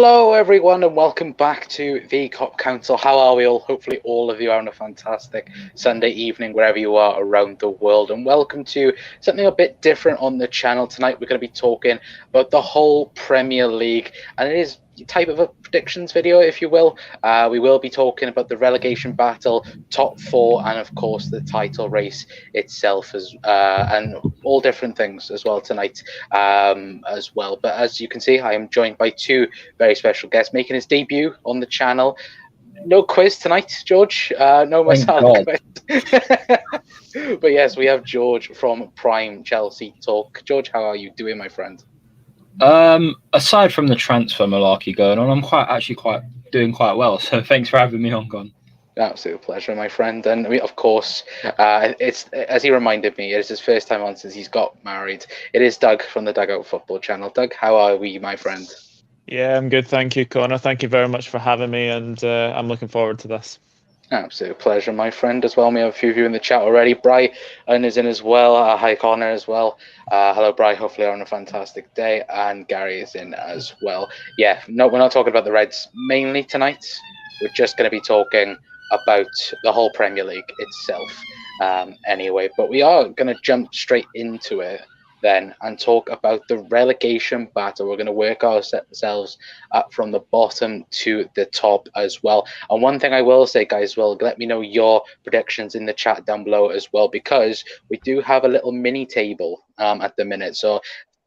Hello everyone and welcome back to the Cop Council. How are we all? Hopefully all of you are having a fantastic Sunday evening wherever you are around the world, and welcome to something a bit different on the channel. Tonight we're going to be talking about the whole Premier League, and it is type of a predictions video, if you will. We will be talking about the relegation battle, top four, and of course the title race itself, and all different things as well tonight as well. But as you can see, I am joined by two very special guests making his debut on the channel. No quiz tonight, George. No myself quiz. But yes, we have George from Prime Chelsea Talk. George, how are you doing, my friend? Aside from the transfer malarkey going on, I'm doing quite well. So thanks for having me on, Gon. Absolute pleasure, my friend. And of course, it's as he reminded me, it's his first time on since he's got married. It is Doug from the Dugout Football Channel. Doug, how are we, my friend? Yeah, I'm good. Thank you, Connor. Thank you very much for having me, and I'm looking forward to this. Absolute pleasure, my friend, as well. We have a few of you in the chat already. Bri is in as well. Hi, Connor, as well. Hello, Bri. Hopefully you're on a fantastic day. And Gary is in as well. Yeah, no, we're not talking about the Reds mainly tonight. We're just going to be talking about the whole Premier League itself anyway. But we are going to jump straight into it then and talk about the relegation battle. We're going to work ourselves up from the bottom to the top as well. And one thing I will say, guys, well, let me know your predictions in the chat down below as well, because we do have a little mini table at the minute. So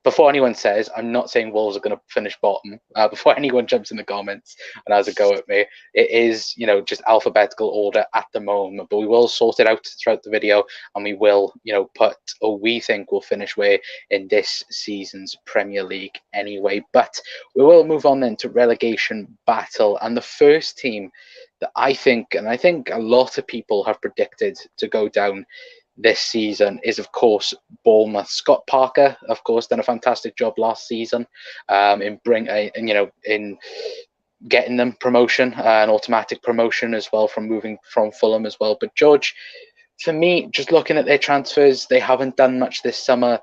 before anyone says, I'm not saying Wolves are going to finish bottom. Before anyone jumps in the comments and has a go at me, it is, just alphabetical order at the moment. But we will sort it out throughout the video, and we will, put, or we think will finish where in this season's Premier League anyway. But we will move on then to relegation battle, and the first team that I think a lot of people have predicted to go down this season is, of course, Bournemouth. Scott Parker, of course, done a fantastic job last season in getting them promotion, an automatic promotion as well, from moving from Fulham as well. But George, for me, just looking at their transfers, they haven't done much this summer.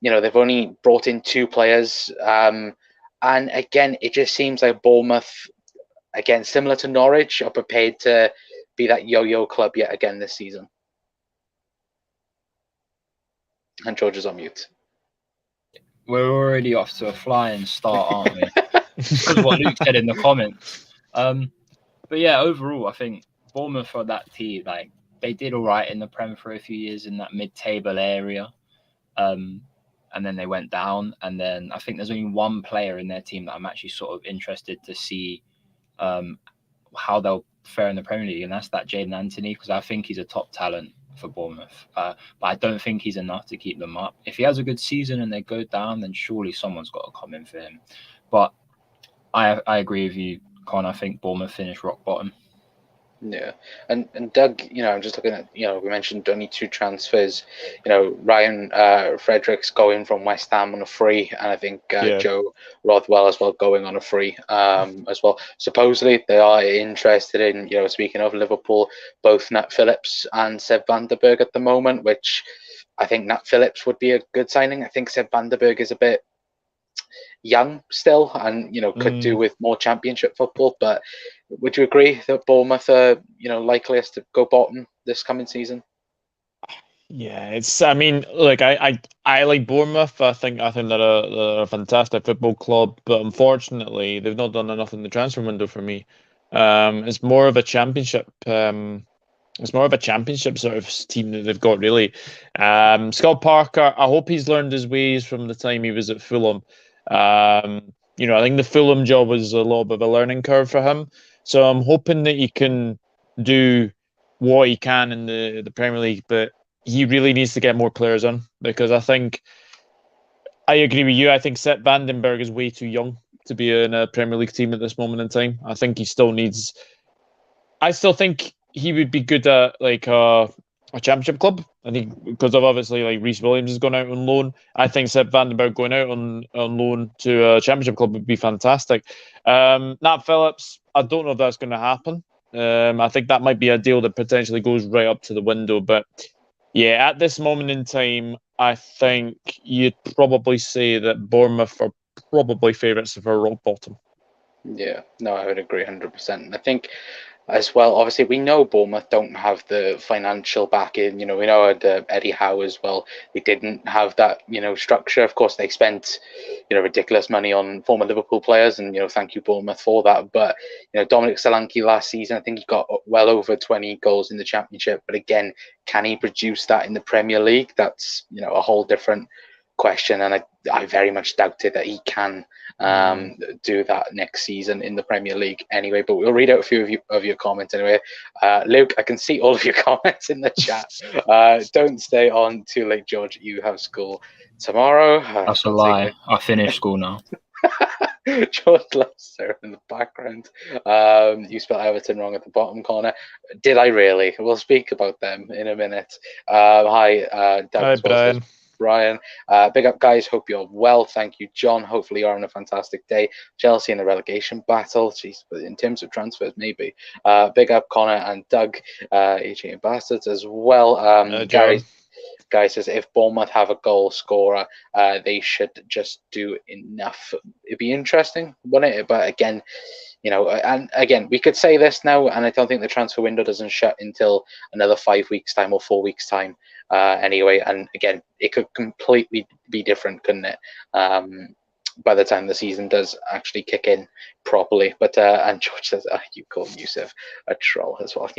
They've only brought in two players, and again, it just seems like Bournemouth, again, similar to Norwich, are prepared to be that yo-yo club yet again this season. And George is on mute. We're already off to a flying start, aren't we? Because what Luke said in the comments. But yeah, overall, I think Bournemouth are that team. Like, they did all right in the Prem for a few years in that mid-table area. And then they went down. And then I think there's only one player in their team that I'm actually sort of interested to see how they'll fare in the Premier League. And that's that Jadon Anthony, because I think he's a top talent for Bournemouth, but I don't think he's enough to keep them up. If he has a good season and they go down, then surely someone's got to come in for him. But I agree with you, Con. I think Bournemouth finished rock bottom. Yeah, and Doug, I'm just looking at, we mentioned only two transfers. Ryan Fredericks going from West Ham on a free, and I think Joe Rothwell as well going on a free as well. Supposedly they are interested in, speaking of Liverpool, both Nat Phillips and Seb van der Berg at the moment, which I think Nat Phillips would be a good signing. I think Seb van der Berg is a bit young still, and could do with more championship football. But would you agree that Bournemouth are likeliest to go bottom this coming season? Yeah, I like Bournemouth. I think they're a fantastic football club, but unfortunately they've not done enough in the transfer window for me. It's more of a championship. It's more of a championship sort of team that they've got, really. Scott Parker, I hope he's learned his ways from the time he was at Fulham. I think the Fulham job was a little bit of a learning curve for him. So I'm hoping that he can do what he can in the Premier League, but he really needs to get more players on, because I think I agree with you. I think Sepp van den Berg is way too young to be in a Premier League team at this moment in time. I think he still needs. I still think he would be good at like a championship club. I think because of obviously like Reece Williams has gone out on loan. I think Sepp van den Berg going out on loan to a championship club would be fantastic. Nat Phillips, I don't know if that's going to happen. I think that might be a deal that potentially goes right up to the window. But yeah, at this moment in time, I think you'd probably say that Bournemouth are probably favourites for rock bottom. Yeah, no, I would agree 100%. I think as well, obviously, we know Bournemouth don't have the financial backing. We know Eddie Howe as well. They didn't have that, structure. Of course, they spent, ridiculous money on former Liverpool players, and thank you Bournemouth for that. But Dominic Solanke last season, I think he got well over 20 goals in the Championship. But again, can he produce that in the Premier League? That's a whole different question, and I very much doubted that he can do that next season in the Premier League anyway. But we'll read out a few of your comments anyway. Luke, I can see all of your comments in the chat. Don't stay on too late, George. You have school tomorrow. That's a lie. I finished school now. George Leicester in the background. You spelled Everton wrong at the bottom corner. Did I really? We'll speak about them in a minute. Hi, Doug. Hi, Brian. Big up, guys. Hope you're well. Thank you, John. Hopefully you're having a fantastic day. Chelsea in the relegation battle. Jeez, but in terms of transfers, maybe. Big up, Connor and Doug, AJ Bastards as well. Guy says if Bournemouth have a goal scorer, they should just do enough. It'd be interesting, wouldn't it? But again, and again, we could say this now, and I don't think the transfer window doesn't shut until another 5 weeks' time or 4 weeks' time anyway. And again, it could completely be different, couldn't it? By the time the season does actually kick in properly. But and George says, you call Yusuf a troll as well.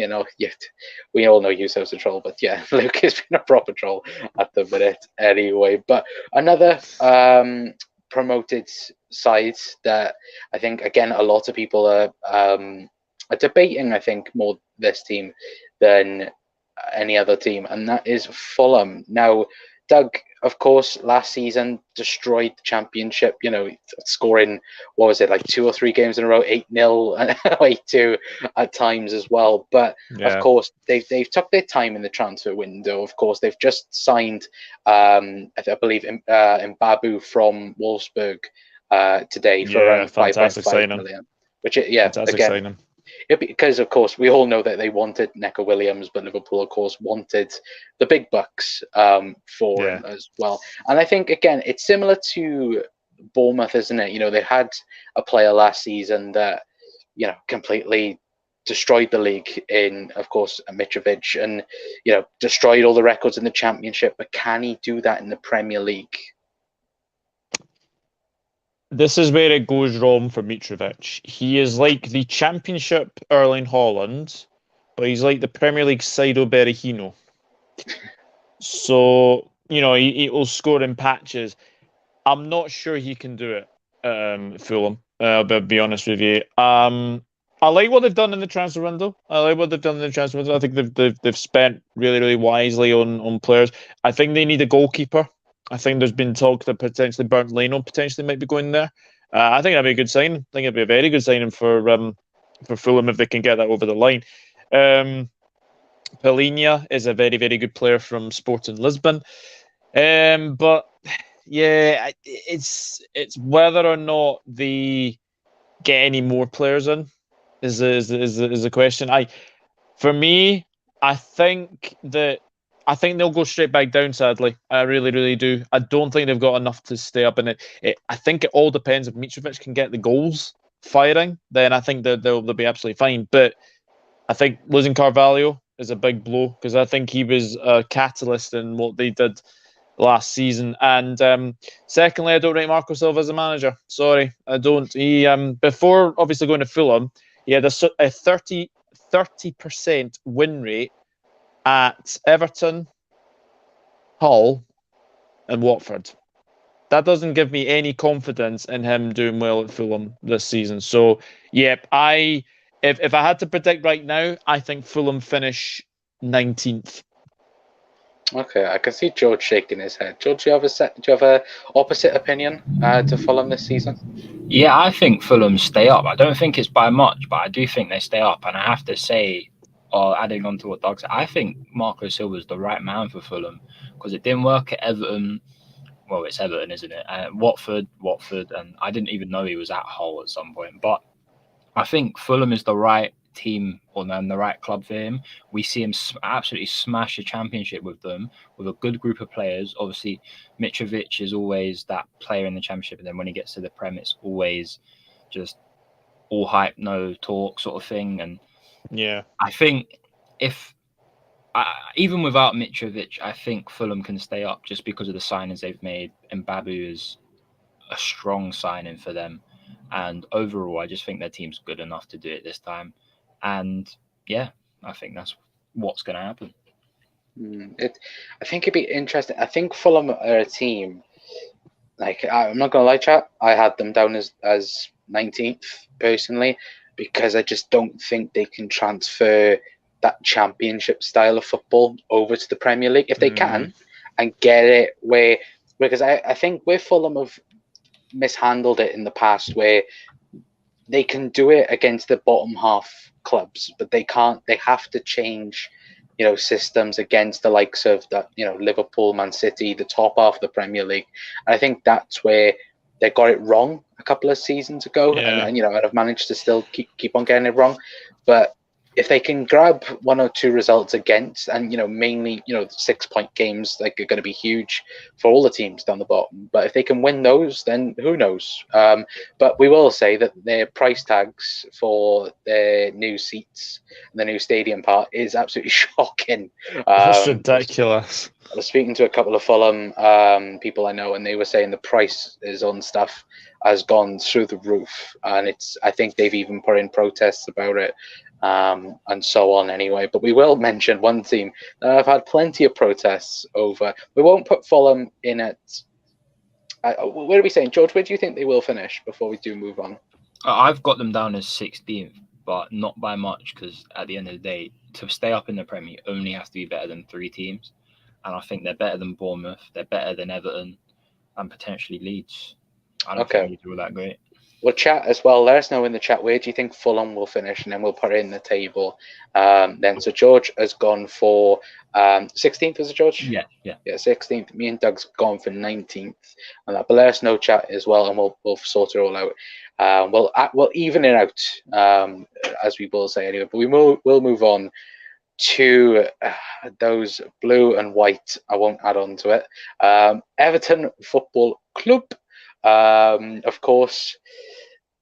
We all know Yusuf's a troll, but yeah, Luke has been a proper troll at the minute anyway. But another promoted side that I think, again, a lot of people are debating, I think, more this team than any other team, and that is Fulham. Now, Doug, of course, last season destroyed the Championship, scoring, what was it, like 2 or 3 games in a row, 8-0 and 8-2 at times as well. But of course, they've took their time in the transfer window. Of course, they've just signed, I believe, Mbabu from Wolfsburg today for around 5.5 million. Which, fantastic again, signing. Because, of course, we all know that they wanted Neco Williams, but Liverpool, of course, wanted the big bucks for him as well. And I think, again, it's similar to Bournemouth, isn't it? They had a player last season that, completely destroyed the league in, of course, Mitrovic, and, destroyed all the records in the Championship. But can he do that in the Premier League? This is where it goes wrong for Mitrovic. He is like the Championship Erling Haaland, but he's like the Premier League Saido Berahino. So, he will score in patches. I'm not sure he can do it, Fulham. I'll be honest with you. I like what they've done in the transfer window. I think they've spent really, really wisely on players. I think they need a goalkeeper. I think there's been talk that potentially Bernd Leno potentially might be going there. I think that'd be a good signing. I think it'd be a very good signing for Fulham if they can get that over the line. Palhinha is a very, very good player from Sporting Lisbon. But yeah, it's whether or not they get any more players in is the question. I think they'll go straight back down, sadly. I really, really do. I don't think they've got enough to stay up in it. I think it all depends if Mitrovic can get the goals firing, then I think that they'll be absolutely fine. But I think losing Carvalho is a big blow because I think he was a catalyst in what they did last season. And secondly, I don't rate Marco Silva as a manager. Sorry, I don't. He before obviously going to Fulham, he had a 30% win rate at Everton, Hull, and Watford. That doesn't give me any confidence in him doing well at Fulham this season. So, if I had to predict right now, I think Fulham finish 19th. Okay, I can see George shaking his head. George, do you have a opposite opinion to Fulham this season? Yeah, I think Fulham stay up. I don't think it's by much, but I do think they stay up. And I have to say, adding on to what Doug said, I think Marco Silva is the right man for Fulham because it didn't work at Everton. Well, it's Everton, isn't it? Watford, and I didn't even know he was at Hull at some point. But I think Fulham is the right team and the right club for him. We see him absolutely smash a Championship with them, with a good group of players. Obviously, Mitrovic is always that player in the Championship, and then when he gets to the Prem, it's always just all hype, no talk sort of thing. And Yeah, I think even without Mitrovic, I think Fulham can stay up just because of the signings they've made. And Babu is a strong signing for them. And overall, I just think their team's good enough to do it this time. And yeah, I think that's what's going to happen. I think it'd be interesting. I think Fulham are a team. Like, I'm not gonna lie, chat. I had them down as 19th personally because I just don't think they can transfer that championship style of football over to the Premier League. If they can and get it because I think where Fulham have mishandled it in the past, where they can do it against the bottom half clubs, but they can't. They have to change, systems against the likes of that, Liverpool, Man City, the top half of the Premier League. And I think that's where they got it wrong a couple of seasons ago, and have managed to still keep on getting it wrong. But if they can grab one or two results against, and mainly 6-point games, like, are going to be huge for all the teams down the bottom. But if they can win those, then who knows? But we will say that their price tags for their new seats and the new stadium part is absolutely shocking. That's ridiculous. I was speaking to a couple of Fulham people I know, and they were saying the prices on stuff has gone through the roof, and I think they've even put in protests about it. And so on anyway. But we will mention one team that I've had plenty of protests over. We won't put Fulham in it. Where are we saying? George, where do you think they will finish before we do move on? I've got them down as 16th, but not by much, because at the end of the day, to stay up in the Premier, you only have to be better than 3 teams. And I think they're better than Bournemouth, they're better than Everton, and potentially Leeds. I don't think Leeds are all that great. Well, chat as well. Let us know in the chat, where do you think Fulham will finish, and then we'll put it in the table. Then, so George has gone for 16th, is it, George? Yeah, 16th. Me and Doug's gone for 19th, and that. But let us know, chat, as well, and we'll sort it all out. We'll even it out, as we will say anyway. But we'll move on to those blue and white. I won't add on to it. Everton Football Club, of course.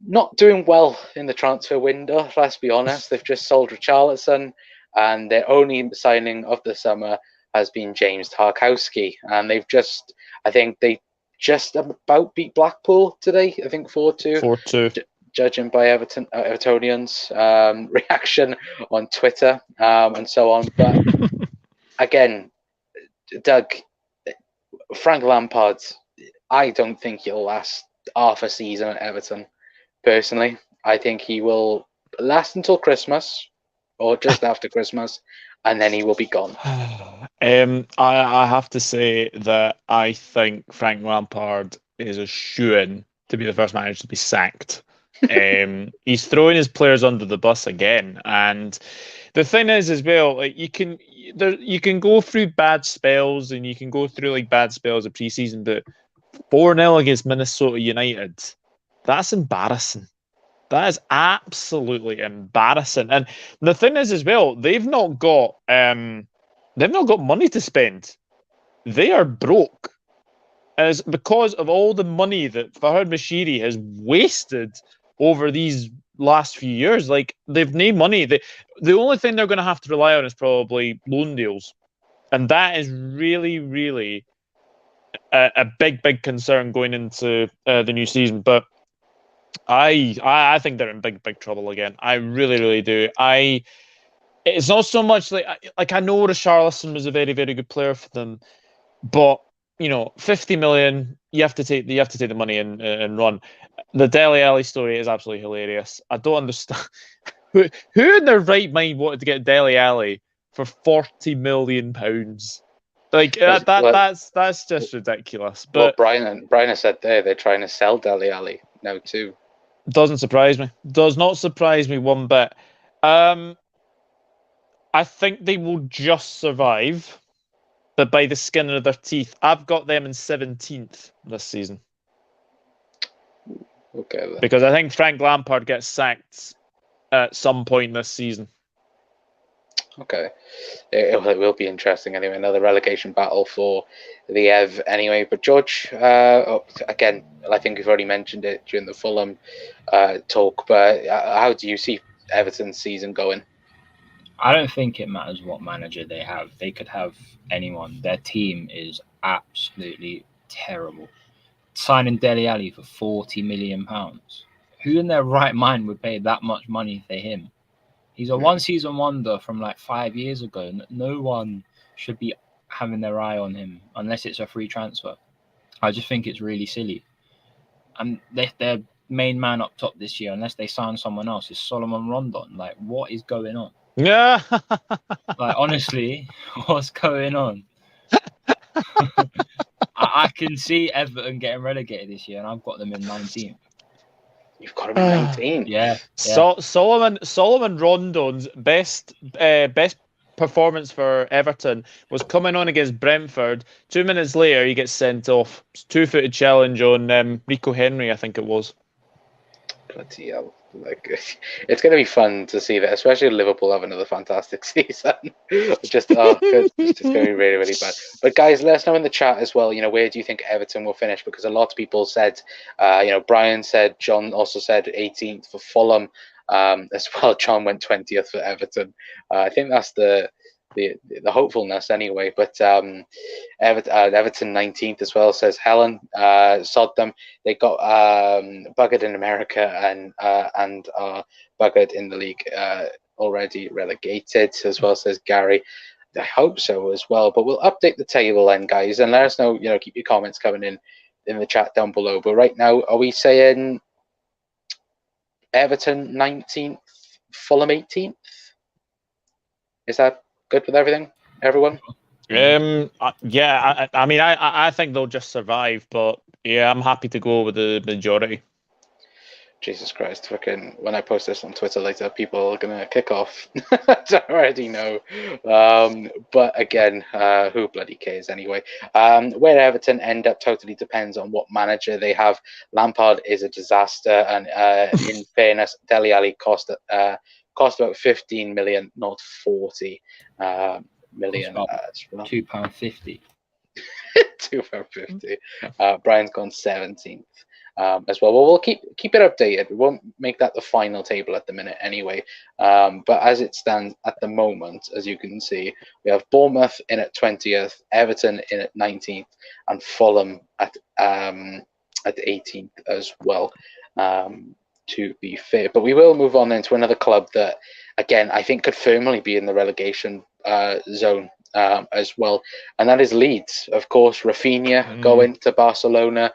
Not doing well in the transfer window, let's be honest. They've just sold Richarlison, and their only signing of the summer has been James Tarkowski. And they just about beat Blackpool today, I think 4-2. 4-2. Judging by Evertonians' reaction on Twitter and so on. But again, Doug, Frank Lampard, I don't think he'll last half a season at Everton. Personally, I think he will last until Christmas or just after Christmas, and then he will be gone. I have to say that I think Frank Lampard is a shoo-in to be the first manager to be sacked. He's throwing his players under the bus again, and the thing is as well, like, you can go through bad spells, and you can go through like bad spells of pre-season, but 4-0 against Minnesota United, that's embarrassing. That is absolutely embarrassing. And the thing is as well, they've not got money to spend. They are broke. As because of all the money that Farhad Moshiri has wasted over these last few years. Like, they've no money. The only thing they're going to have to rely on is probably loan deals. And that is really, really a big concern going into the new season. But I think they're in big trouble again. I really do. It's not so much like I know Richarlison was a very good player for them, but 50 million, you have to take the money and run. The Dele Alli story is absolutely hilarious. I don't understand who in their right mind wanted to get Dele Alli for £40 million. Like that's just ridiculous. But Brian has said they're trying to sell Dele Alli now too. Doesn't surprise me. Does not surprise me one bit. I think they will just survive, but by the skin of their teeth. I've got them in 17th this season. Okay. Then. Because I think Frank Lampard gets sacked at some point this season. Okay. It will be interesting anyway. Another relegation battle for the Ev anyway. But George, again, I think you've already mentioned it during the Fulham talk. But how do you see Everton's season going? I don't think it matters what manager they have. They could have anyone. Their team is absolutely terrible. Signing Dele Alli for £40 million. Who in their right mind would pay that much money for him? He's a one-season wonder from like 5 years ago. No one should be having their eye on him unless it's a free transfer. I just think it's really silly. And their main man up top this year, unless they sign someone else, is Solomon Rondon. Like, what is going on? Yeah. Like, honestly, what's going on? I can see Everton getting relegated this year, and I've got them in 19th. You've got him in 19. Yeah. Solomon Rondon's best performance for Everton was coming on against Brentford. 2 minutes later, he gets sent off. 2-footed challenge on Rico Henry, I think it was. Bloody hell. Like, it's going to be fun to see that, especially Liverpool have another fantastic season. It's just going to be really, really bad. But guys, let us know in the chat as well, where do you think Everton will finish? Because a lot of people said, Brian said, John also said 18th for Fulham as well. John went 20th for Everton. I think that's the hopefulness anyway. But Everton 19th as well, says Helen. Sod them. They got buggered in America and are buggered in the league, already relegated as well, says Gary. I hope so as well. But we'll update the table then, guys, and let us know. Keep your comments coming in the chat down below. But right now, are we saying Everton 19th, Fulham 18th? Is that good with everyone? Yeah. I mean, I think they'll just survive, but yeah, I'm happy to go with the majority. Jesus Christ, fucking, when I post this on Twitter later, people are going to kick off. I already know. But again, who bloody cares anyway? Where Everton end up totally depends on what manager they have. Lampard is a disaster, and in fairness, Dele Alli cost about 15 million, not 40 million. £2.50. £2.50. Brian's gone 17th. As well. Well, we'll keep it updated. We won't make that the final table at the minute anyway. But as it stands at the moment, as you can see, we have Bournemouth in at 20th, Everton in at 19th, and Fulham at 18th as well. To be fair, but we will move on into another club that, again, I think could firmly be in the relegation zone as well, and that is Leeds. Of course, Rafinha going to Barcelona.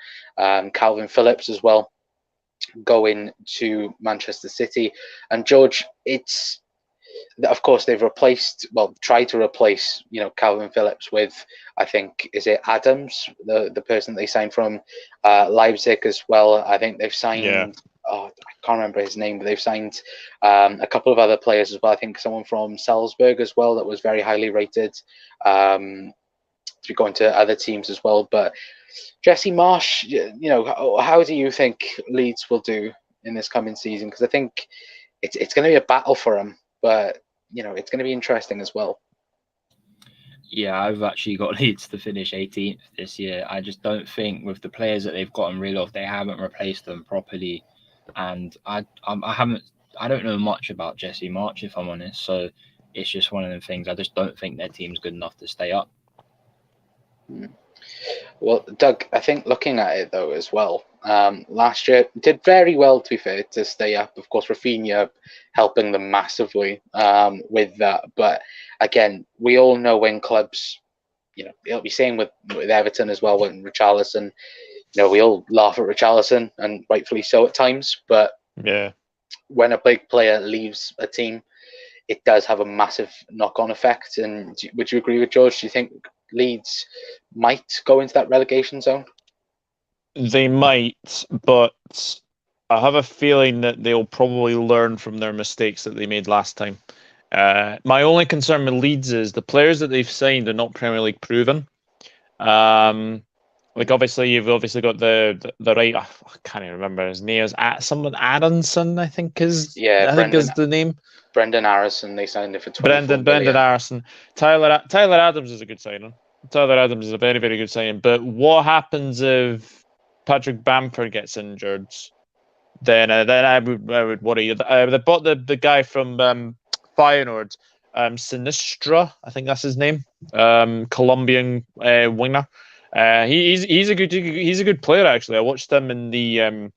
Calvin Phillips as well going to Manchester City. And George, it's, of course, they've tried to replace, Calvin Phillips with, I think, is it Adams, the person they signed from Leipzig as well. I think they've signed, I can't remember his name, but they've signed a couple of other players as well. I think someone from Salzburg as well that was very highly rated to be going to other teams as well. But Jesse Marsch, how do you think Leeds will do in this coming season? Because I think it's going to be a battle for them, but it's going to be interesting as well. Yeah, I've actually got Leeds to finish 18th this year. I just don't think with the players that they've gotten rid of, they haven't replaced them properly, and I don't know much about Jesse Marsch, if I'm honest. So it's just one of the things. I just don't think their team's good enough to stay up. Well, Doug, I think looking at it though as well, last year did very well, to be fair, to stay up. Of course, Rafinha helping them massively with that. But again, we all know when clubs, it'll be same with Everton as well. When Richarlison, we all laugh at Richarlison, and rightfully so at times. But yeah, when a big player leaves a team, it does have a massive knock-on effect. And would you agree with George? Do you think Leeds might go into that relegation zone? They might, but I have a feeling that they'll probably learn from their mistakes that they made last time. My only concern with Leeds is the players that they've signed are not Premier League proven. Like obviously you've got the right. I can't even remember his name. Is someone Adamson? I think is the name. Brendan Harrison. They signed him for 24 Brendan million. Harrison. Tyler Adams is a good signing. Tyler Adams is a very, very good signing. But what happens if Patrick Bamford gets injured? Then I would worry. They bought the guy from Feyenoord, Sinistra, I think that's his name. Colombian winger. He's a good player actually. I watched him in the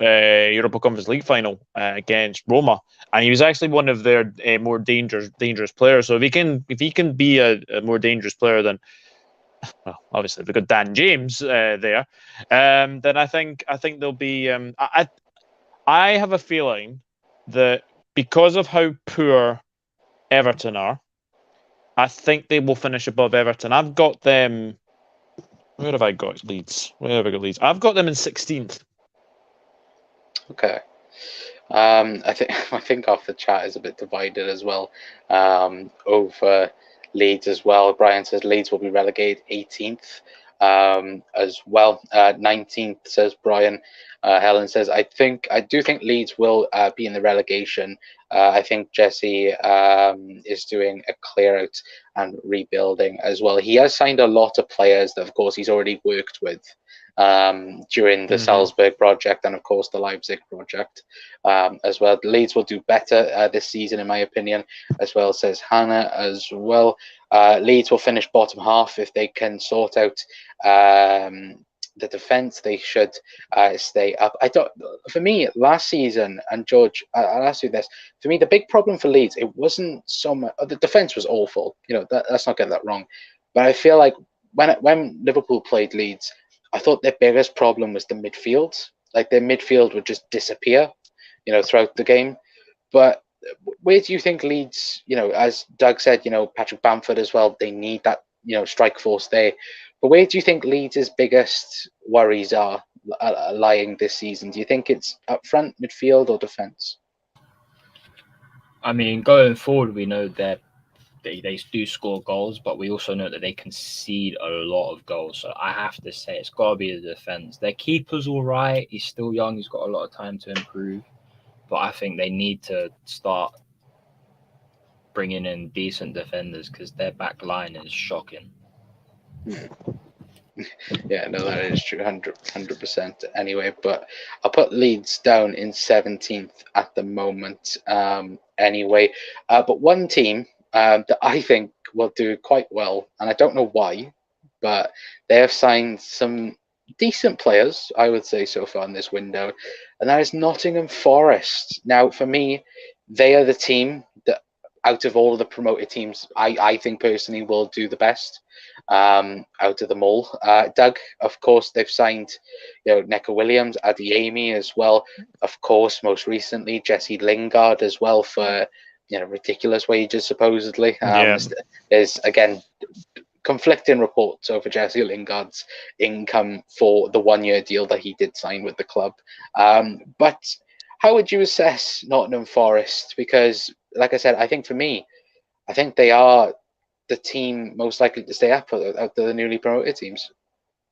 Europa Conference League final against Roma, and he was actually one of their more dangerous players. So if he can be a more dangerous player than, well, obviously we've got Dan James there, then I think there'll be. I have a feeling that because of how poor Everton are, I think they will finish above Everton. I've got them. Where have I got Leeds? I've got them in 16th. Okay. I think off the chat is a bit divided as well over Leeds as well. Brian says Leeds will be relegated 18th as well. 19th says Brian. Helen says I do think Leeds will be in the relegation. I think Jesse is doing a clear out and rebuilding as well. He has signed a lot of players that, of course, he's already worked with during the Salzburg project and, of course, the Leipzig project as well. The Leeds will do better this season, in my opinion, as well, says Hannah as well. Leeds will finish bottom half if they can sort out the defence. They should stay up. For me, last season, and George, I'll ask you this. For me, the big problem for Leeds, it wasn't so much. The defence was awful. Let's not get that wrong. But I feel like when Liverpool played Leeds, I thought their biggest problem was the midfield. Like their midfield would just disappear, throughout the game. But where do you think Leeds, as Doug said, Patrick Bamford as well, they need that, strike force there. But where do you think Leeds' biggest worries are lying this season? Do you think it's up front, midfield, or defence? I mean, going forward, we know that they do score goals, but we also know that they concede a lot of goals. So I have to say it's got to be the defence. Their keeper's all right. He's still young. He's got a lot of time to improve. But I think they need to start bringing in decent defenders because their back line is shocking. Yeah, no, that is true, 100% anyway. But I'll put Leeds down in 17th at the moment anyway. But one team that I think will do quite well, and I don't know why, but they have signed some decent players, I would say, so far in this window, and that is Nottingham Forest. Now, for me, they are the team that, out of all of the promoted teams, I think personally will do the best out of them all. Doug, of course, they've signed Neco Williams, Adeyemi as well. Of course, most recently, Jesse Lingard as well for ridiculous wages, supposedly. There's, again, conflicting reports over Jesse Lingard's income for the 1-year deal that he did sign with the club. But how would you assess Nottingham Forest? Because, like I said, I think for me, I think they are the team most likely to stay up out of the newly promoted teams.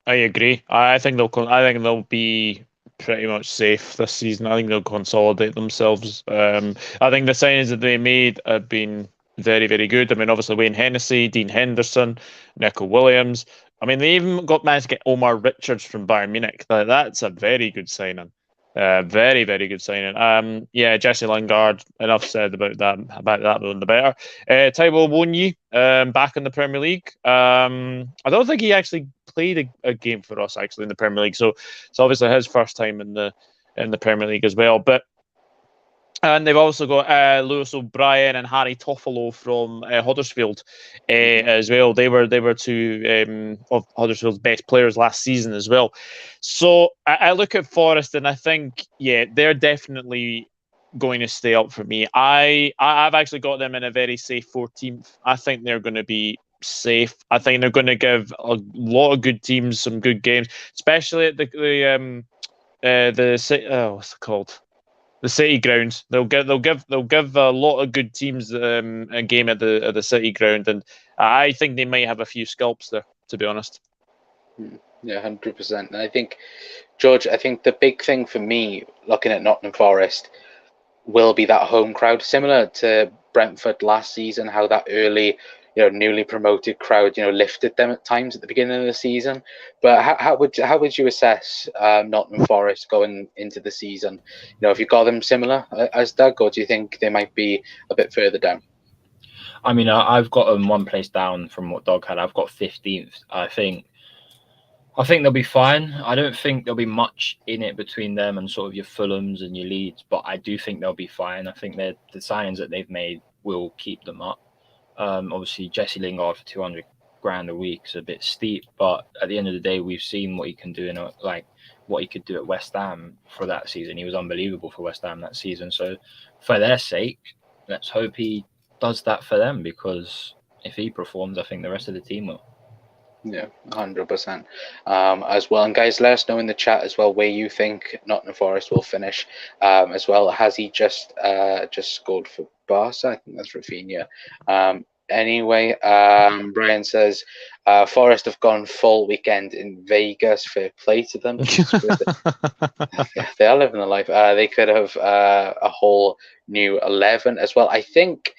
I agree. I think they'll be pretty much safe this season. I think they'll consolidate themselves. I think the signings that they made have been very, very good. I mean, obviously Wayne Hennessy, Dean Henderson, Neco Williams. I mean, they even managed to get Omar Richards from Bayern Munich. That's a very good signing. Very, very good signing. Jesse Lingard. Enough said about that. The better. Taiwo Awoniyi, back in the Premier League. I don't think he actually played a game for us actually in the Premier League. So it's obviously his first time in the Premier League as well. And they've also got Lewis O'Brien and Harry Toffolo from Huddersfield as well. They were two of Huddersfield's best players last season as well. So I look at Forest and I think, they're definitely going to stay up for me. I've actually got them in a very safe 14th. I think they're going to be safe. I think they're going to give a lot of good teams some good games, especially at the what's it called? The City ground. They'll give a lot of good teams a game at the City ground, and I think they might have a few scalps there, to be honest. Yeah, 100%. And I think, George, I think the big thing for me looking at Nottingham Forest will be that home crowd, similar to Brentford last season, how that early, newly promoted crowd, lifted them at times at the beginning of the season. But how would you assess Nottingham Forest going into the season? If you got them similar as Doug, or do you think they might be a bit further down? I mean, I've got them one place down from what Dog had. I've got 15th. I think they'll be fine. I don't think there'll be much in it between them and sort of your Fulhams and your Leeds, but I do think they'll be fine. I think the signings that they've made will keep them up. Obviously, Jesse Lingard for 200 grand a week is a bit steep, but at the end of the day, we've seen what he can do what he could do at West Ham for that season. He was unbelievable for West Ham that season. So, for their sake, let's hope he does that for them, because if he performs, I think the rest of the team will. Yeah, 100%. As well, and guys, let us know in the chat as well where you think Nottingham Forest will finish. As well, has he just scored for Barca? I think that's Rafinha. Anyway, Brian says Forest have gone full weekend in Vegas. Fair play to them. They are living the life. They could have a whole new 11 as well. I think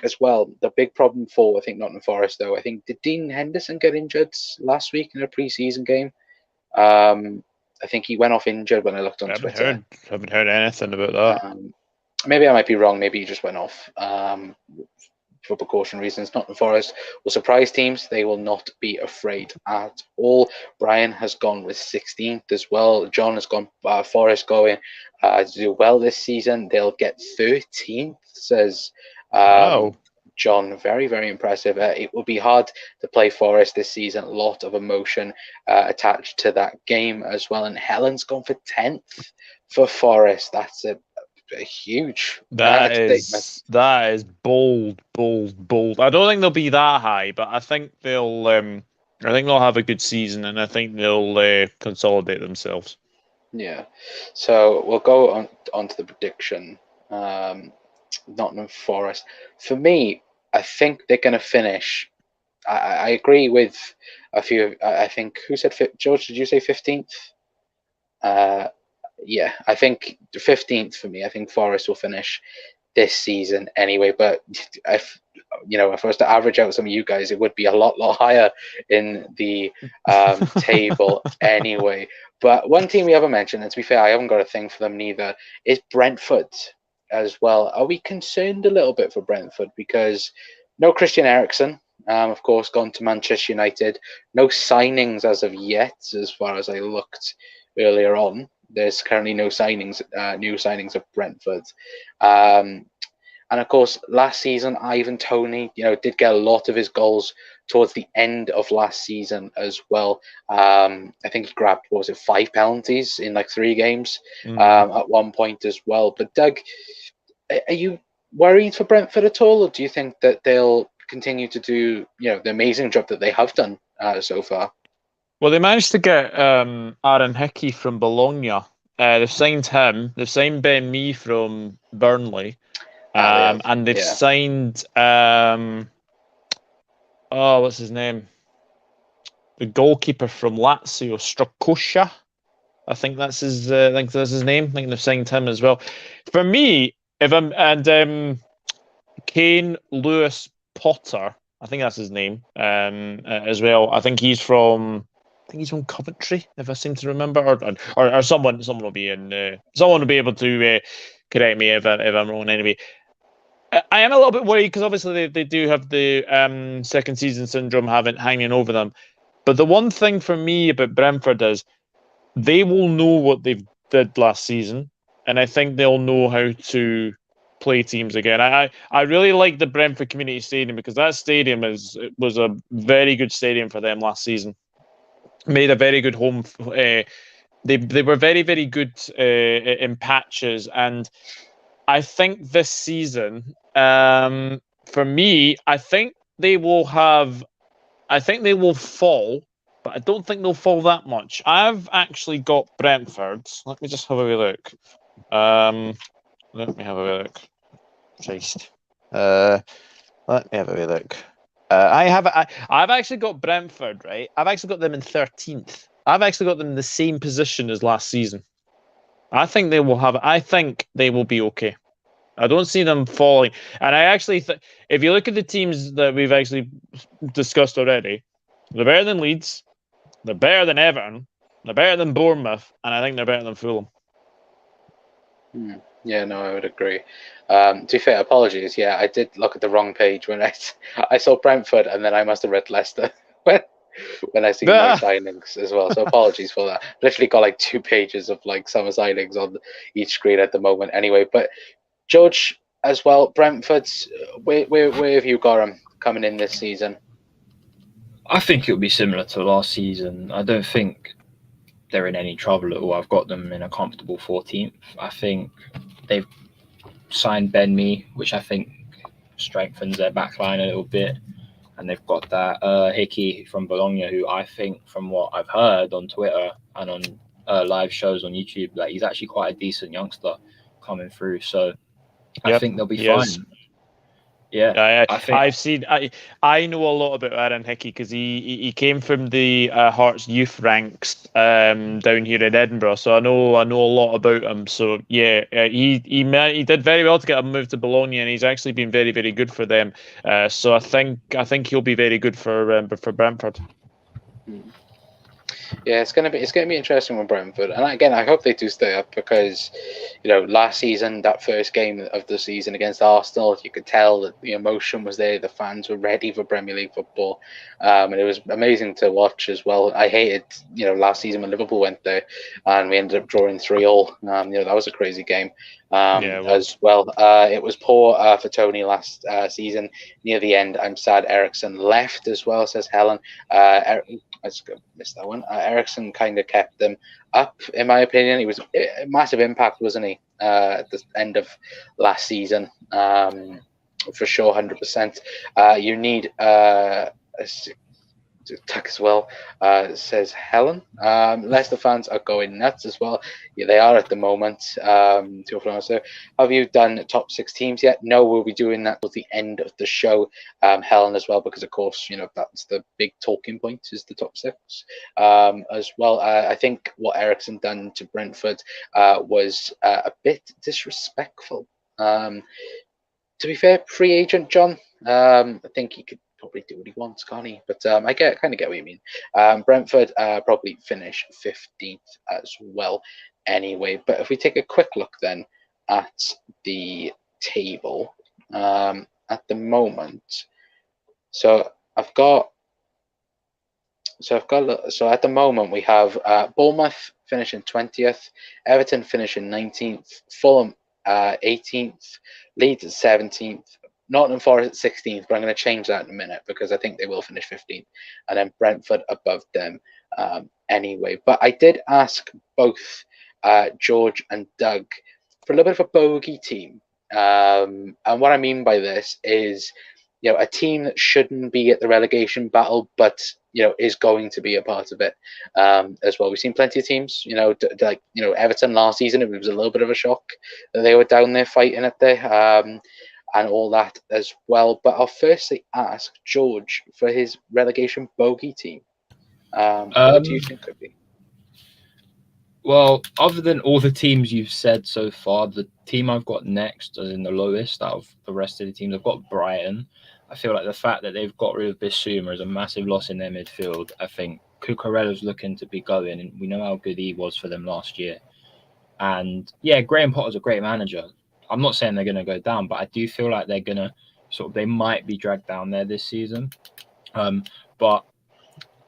as well, the big problem for Nottingham Forest, though, did Dean Henderson get injured last week in a pre-season game? I think he went off injured when I looked on Twitter. Haven't heard anything about that. Maybe I might be wrong. Maybe he just went off for precaution reasons. Nottingham Forest will surprise teams. They will not be afraid at all. Brian has gone with 16th as well. John has gone Forest going to do well this season. They'll get 13th, says Wow. John. Very, very impressive. It will be hard to play Forest this season. A lot of emotion attached to that game as well. And Helen's gone for 10th for Forest. That's a huge statement. That is bold. I don't think they'll be that high, but I think they'll have a good season, and I think they'll consolidate themselves. Yeah. So we'll go on to the prediction. Nottingham Forest. For me, I think they're going to finish. I agree with a few. I think, who said George? Did you say 15th? Yeah, I think 15th for me. I think Forest will finish this season anyway. But if I was to average out some of you guys, it would be a lot higher in the table anyway. But one team we haven't mentioned, and to be fair, I haven't got a thing for them neither, is Brentford as well. Are we concerned a little bit for Brentford? Because no Christian Eriksen, of course, gone to Manchester United. No signings as of yet, as far as I looked earlier on. There's currently no signings, new signings of Brentford. And of course, last season, Ivan Toney, did get a lot of his goals towards the end of last season as well. I think he grabbed, 5 penalties in 3 games at one point as well. But Doug, are you worried for Brentford at all, or do you think that they'll continue to do, the amazing job that they have done so far? Well, they managed to get Aaron Hickey from Bologna. They've signed him. They've signed Ben Mee from Burnley. And they've signed what's his name? The goalkeeper from Lazio, Strakosha. I think that's his name. I think they've signed him as well. For me, Kane Lewis Potter, I think that's his name, as well. I think he's from Coventry, if I seem to remember, or someone will be someone will be able to correct me if I'm wrong. Anyway, I am a little bit worried because obviously they do have the second season syndrome hanging over them. But the one thing for me about Brentford is they will know what they did last season, and I think they'll know how to play teams again. I really like the Brentford Community Stadium because that stadium was a very good stadium for them last season. Made a very good home. They were very, very good in patches, and I think this season, for me, I think they will fall, but I don't think they'll fall that much. I've actually got Brentford. Let me just have a wee look. Let me have a wee look. Christ. Let me have a wee look. I've actually got Brentford, right? I've actually got them in 13th. I've actually got them in the same position as last season. I think they will be okay. I don't see them falling. And I actually if you look at the teams that we've actually discussed already, they're better than Leeds, they're better than Everton, they're better than Bournemouth, and I think they're better than Fulham. Yeah, no, I would agree. To be fair, apologies. Yeah, I did look at the wrong page when I saw Brentford, and then I must have read Leicester when I see my signings as well. So apologies for that. Literally got like 2 pages of like summer signings on each screen at the moment. Anyway, but George as well, Brentford's where have you got them coming in this season? I think it'll be similar to last season. I don't think they're in any trouble at all. I've got them in a comfortable 14th. I think they've signed Ben Mee, which I think strengthens their backline a little bit. And they've got that Hickey from Bologna, who I think, from what I've heard on Twitter and on live shows on YouTube, that he's actually quite a decent youngster coming through. So I think they'll be fine. Yeah, I know a lot about Aaron Hickey because he came from the Hearts youth ranks down here in Edinburgh, so I know a lot about him. So yeah, he did very well to get a move to Bologna, and he's actually been very, very good for them. So I think he'll be very good for Brentford. Yeah, it's gonna be interesting with Brentford, and again, I hope they do stay up because, last season, that first game of the season against Arsenal, you could tell that the emotion was there. The fans were ready for Premier League football, and it was amazing to watch as well. I hated, last season when Liverpool went there, and we ended up drawing 3-3. That was a crazy game. As well. It was poor for Tony last season. Near the end, I'm sad Ericsson left as well, says Helen. I just missed that one. Ericsson kind of kept them up, in my opinion. He was a massive impact, wasn't he, at the end of last season? For sure, 100%. You need attack as well, says Helen. Leicester fans are going nuts as well. Yeah, they are at the moment. So have you done top 6 teams yet? No, we'll be doing that till the end of the show, Helen, as well, because of course, that's the big talking point, is the top 6 as well. I think what Ericsson done to Brentford was a bit disrespectful. To be fair, free agent John, I think he could probably do what he wants, can't he? But I kind of get what you mean. Brentford probably finish 15th as well anyway. But if we take a quick look then at the table at the moment, so at the moment we have Bournemouth finishing 20th, Everton finishing 19th, Fulham 18th, Leeds 17th, Nottingham Forest 16th, but I'm going to change that in a minute because I think they will finish 15th, and then Brentford above them anyway. But I did ask both George and Doug for a little bit of a bogey team, and what I mean by this is, a team that shouldn't be at the relegation battle, but is going to be a part of it as well. We've seen plenty of teams, like Everton last season. It was a little bit of a shock that they were down there fighting it there. And all that as well. But I'll firstly ask George for his relegation bogey team. What do you think could be? Well, other than all the teams you've said so far, the team I've got next, as in the lowest out of the rest of the teams, I've got Brighton. I feel like the fact that they've got rid of Bissouma is a massive loss in their midfield. I think Cucurella's looking to be going, and we know how good he was for them last year. And yeah, Graham Potter's a great manager. I'm not saying they're going to go down, but I do feel like they're going to they might be dragged down there this season. But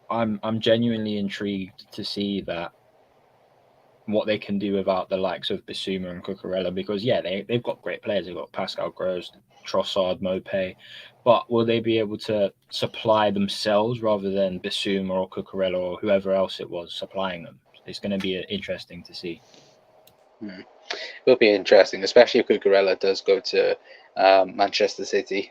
I'm genuinely intrigued to see that what they can do without the likes of Bissouma and Cucurella, because they've got great players. They've got Pascal Gross, Trossard, Mopé, but will they be able to supply themselves rather than Bissouma or Cucurella or whoever else it was supplying them? It's going to be interesting to see. It will be interesting, especially if Cucurella does go to Manchester City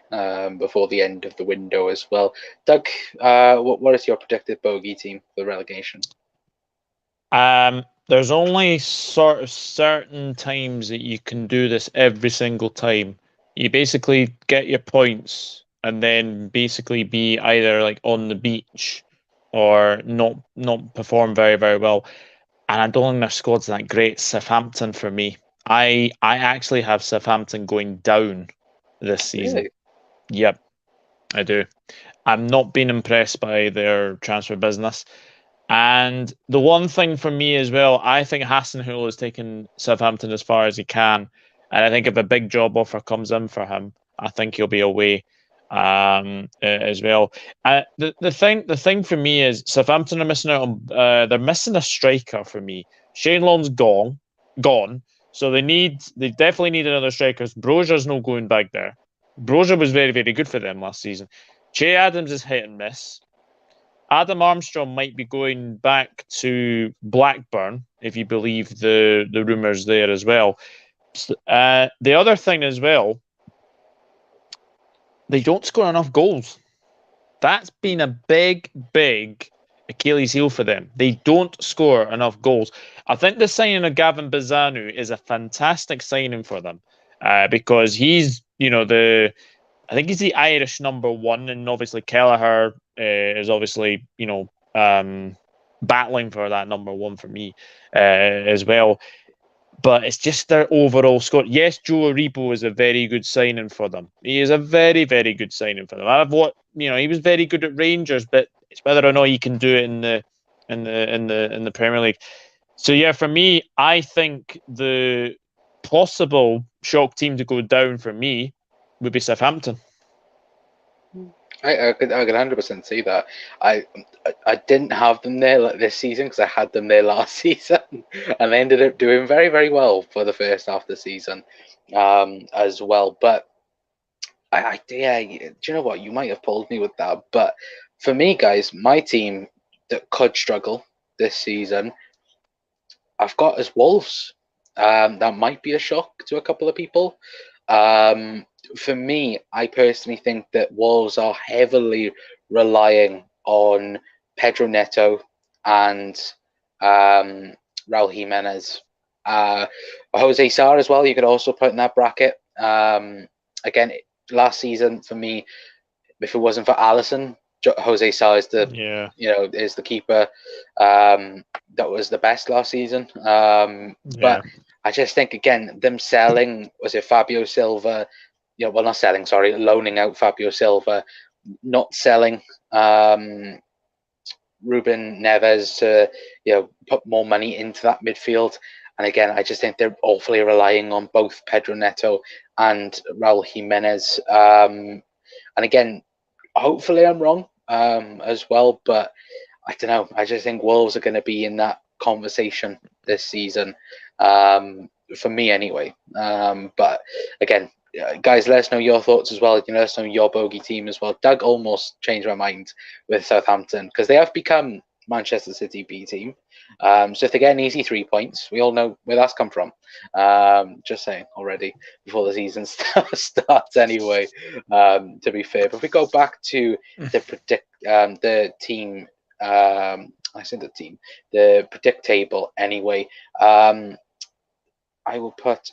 before the end of the window as well. Doug, what is your predicted bogey team for the relegation? There's only sort of certain times that you can do this every single time. You basically get your points and then basically be either like on the beach or not perform very, very well. And I don't think their squad's that great. Southampton for me. I actually have Southampton going down this season. Really? Yep, I do. I'm not being impressed by their transfer business. And the one thing for me as well, I think Hasenhüttl has taken Southampton as far as he can. And I think if a big job offer comes in for him, I think he'll be away as well. The thing for me is Southampton are missing out on they're missing a striker for me. Shane Long's gone. So they definitely need another striker. Brozier's no going back there. Brozier was very, very good for them last season. Che Adams is hit and miss. Adam Armstrong might be going back to Blackburn, if you believe the rumours there as well. The other thing as well, they don't score enough goals. That's been a big, big Achilles heel for them. They don't score enough goals. I think the signing of Gavin Bazanu is a fantastic signing for them because he's, I think he's the Irish number one, and obviously Kelleher is obviously, battling for that number one for me as well. But it's just their overall score. Yes, Joe Aribo is a very good signing for them. He is a very, very good signing for them. He was very good at Rangers, but it's whether or not he can do it in the Premier League. So yeah, for me, I think the possible shock team to go down for me would be Southampton. I could 100% see that. I didn't have them there this season because I had them there last season, and they ended up doing very, very well for the first half of the season as well. But do you know what? You might have pulled me with that. But for me, guys, my team that could struggle this season, I've got as Wolves. That might be a shock to a couple of people. For me, I personally think that Wolves are heavily relying on Pedro Neto and Raul Jimenez. Jose Sarr as well, you could also put in that bracket. Again, last season, for me, if it wasn't for Alisson, Jose Sarr is the keeper that was the best last season. But I just think, again, them selling, was it Fabio Silva? Loaning out Fabio Silva, not selling Ruben Neves to put more money into that midfield. And again, I just think they're awfully relying on both Pedro Neto and Raul Jimenez. And again, hopefully I'm wrong as well, but I don't know. I just think Wolves are going to be in that conversation this season, for me anyway. But again, guys, let us know your thoughts as well. Let us know your bogey team as well. Doug almost changed my mind with Southampton because they have become Manchester City B team. So if they get an easy 3 points, we all know where that's come from. Just saying already before the season starts anyway, to be fair. But if we go back to the team, the predict table anyway, I will put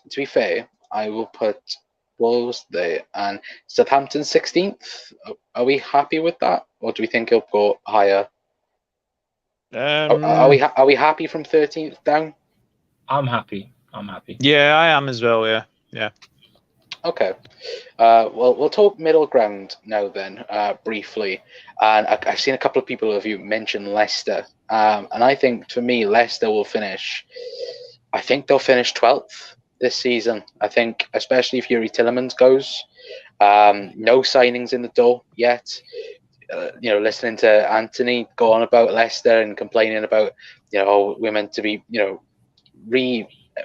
Wolves there and Southampton 16th. Are we happy with that, or do we think it'll go higher? Are we happy from 13th down? I'm happy. Yeah, I am as well. Yeah. Okay. Well, we'll talk middle ground now then, briefly. And I've seen a couple of people of you mention Leicester, and I think for me, Leicester will finish. I think they'll finish 12th this season. I think, especially if Yuri Tillemans goes, no signings in the door yet. Listening to Anthony go on about Leicester and complaining about, we're meant to be,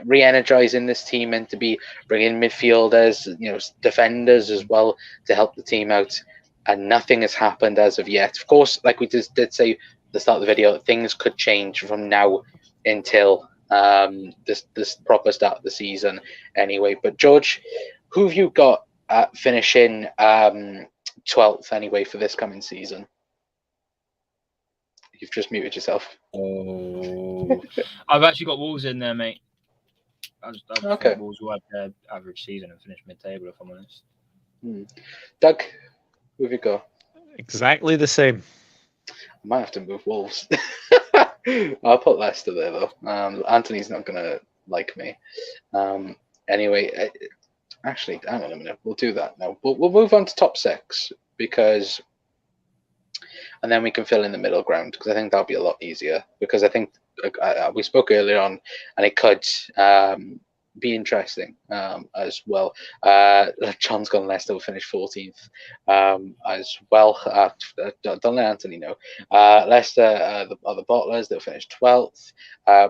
re-energizing this team, meant to be bringing midfielders, defenders as well to help the team out, and nothing has happened as of yet. Of course, like we just did say at the start of the video, things could change from now until this proper start of the season anyway. But George, who have you got finishing 12th anyway for this coming season? You've just muted yourself. Oh, I've actually got Wolves in there, mate. I okay. Wolves will have their average season and finish mid-table, if I'm honest. Doug? Who have you got? Exactly the same. I might have to move Wolves. I'll put Leicester there though. Anthony's not gonna like me. Anyway, actually, hang on a minute. We'll do that now. We'll move on to top 6 because, and then we can fill in the middle ground because I think that'll be a lot easier. Because I think we spoke earlier on, and it could be interesting as well. John's gone Leicester will finish 14th as well. Don't let Anthony know. Leicester are the bottlers. They'll finish 12th.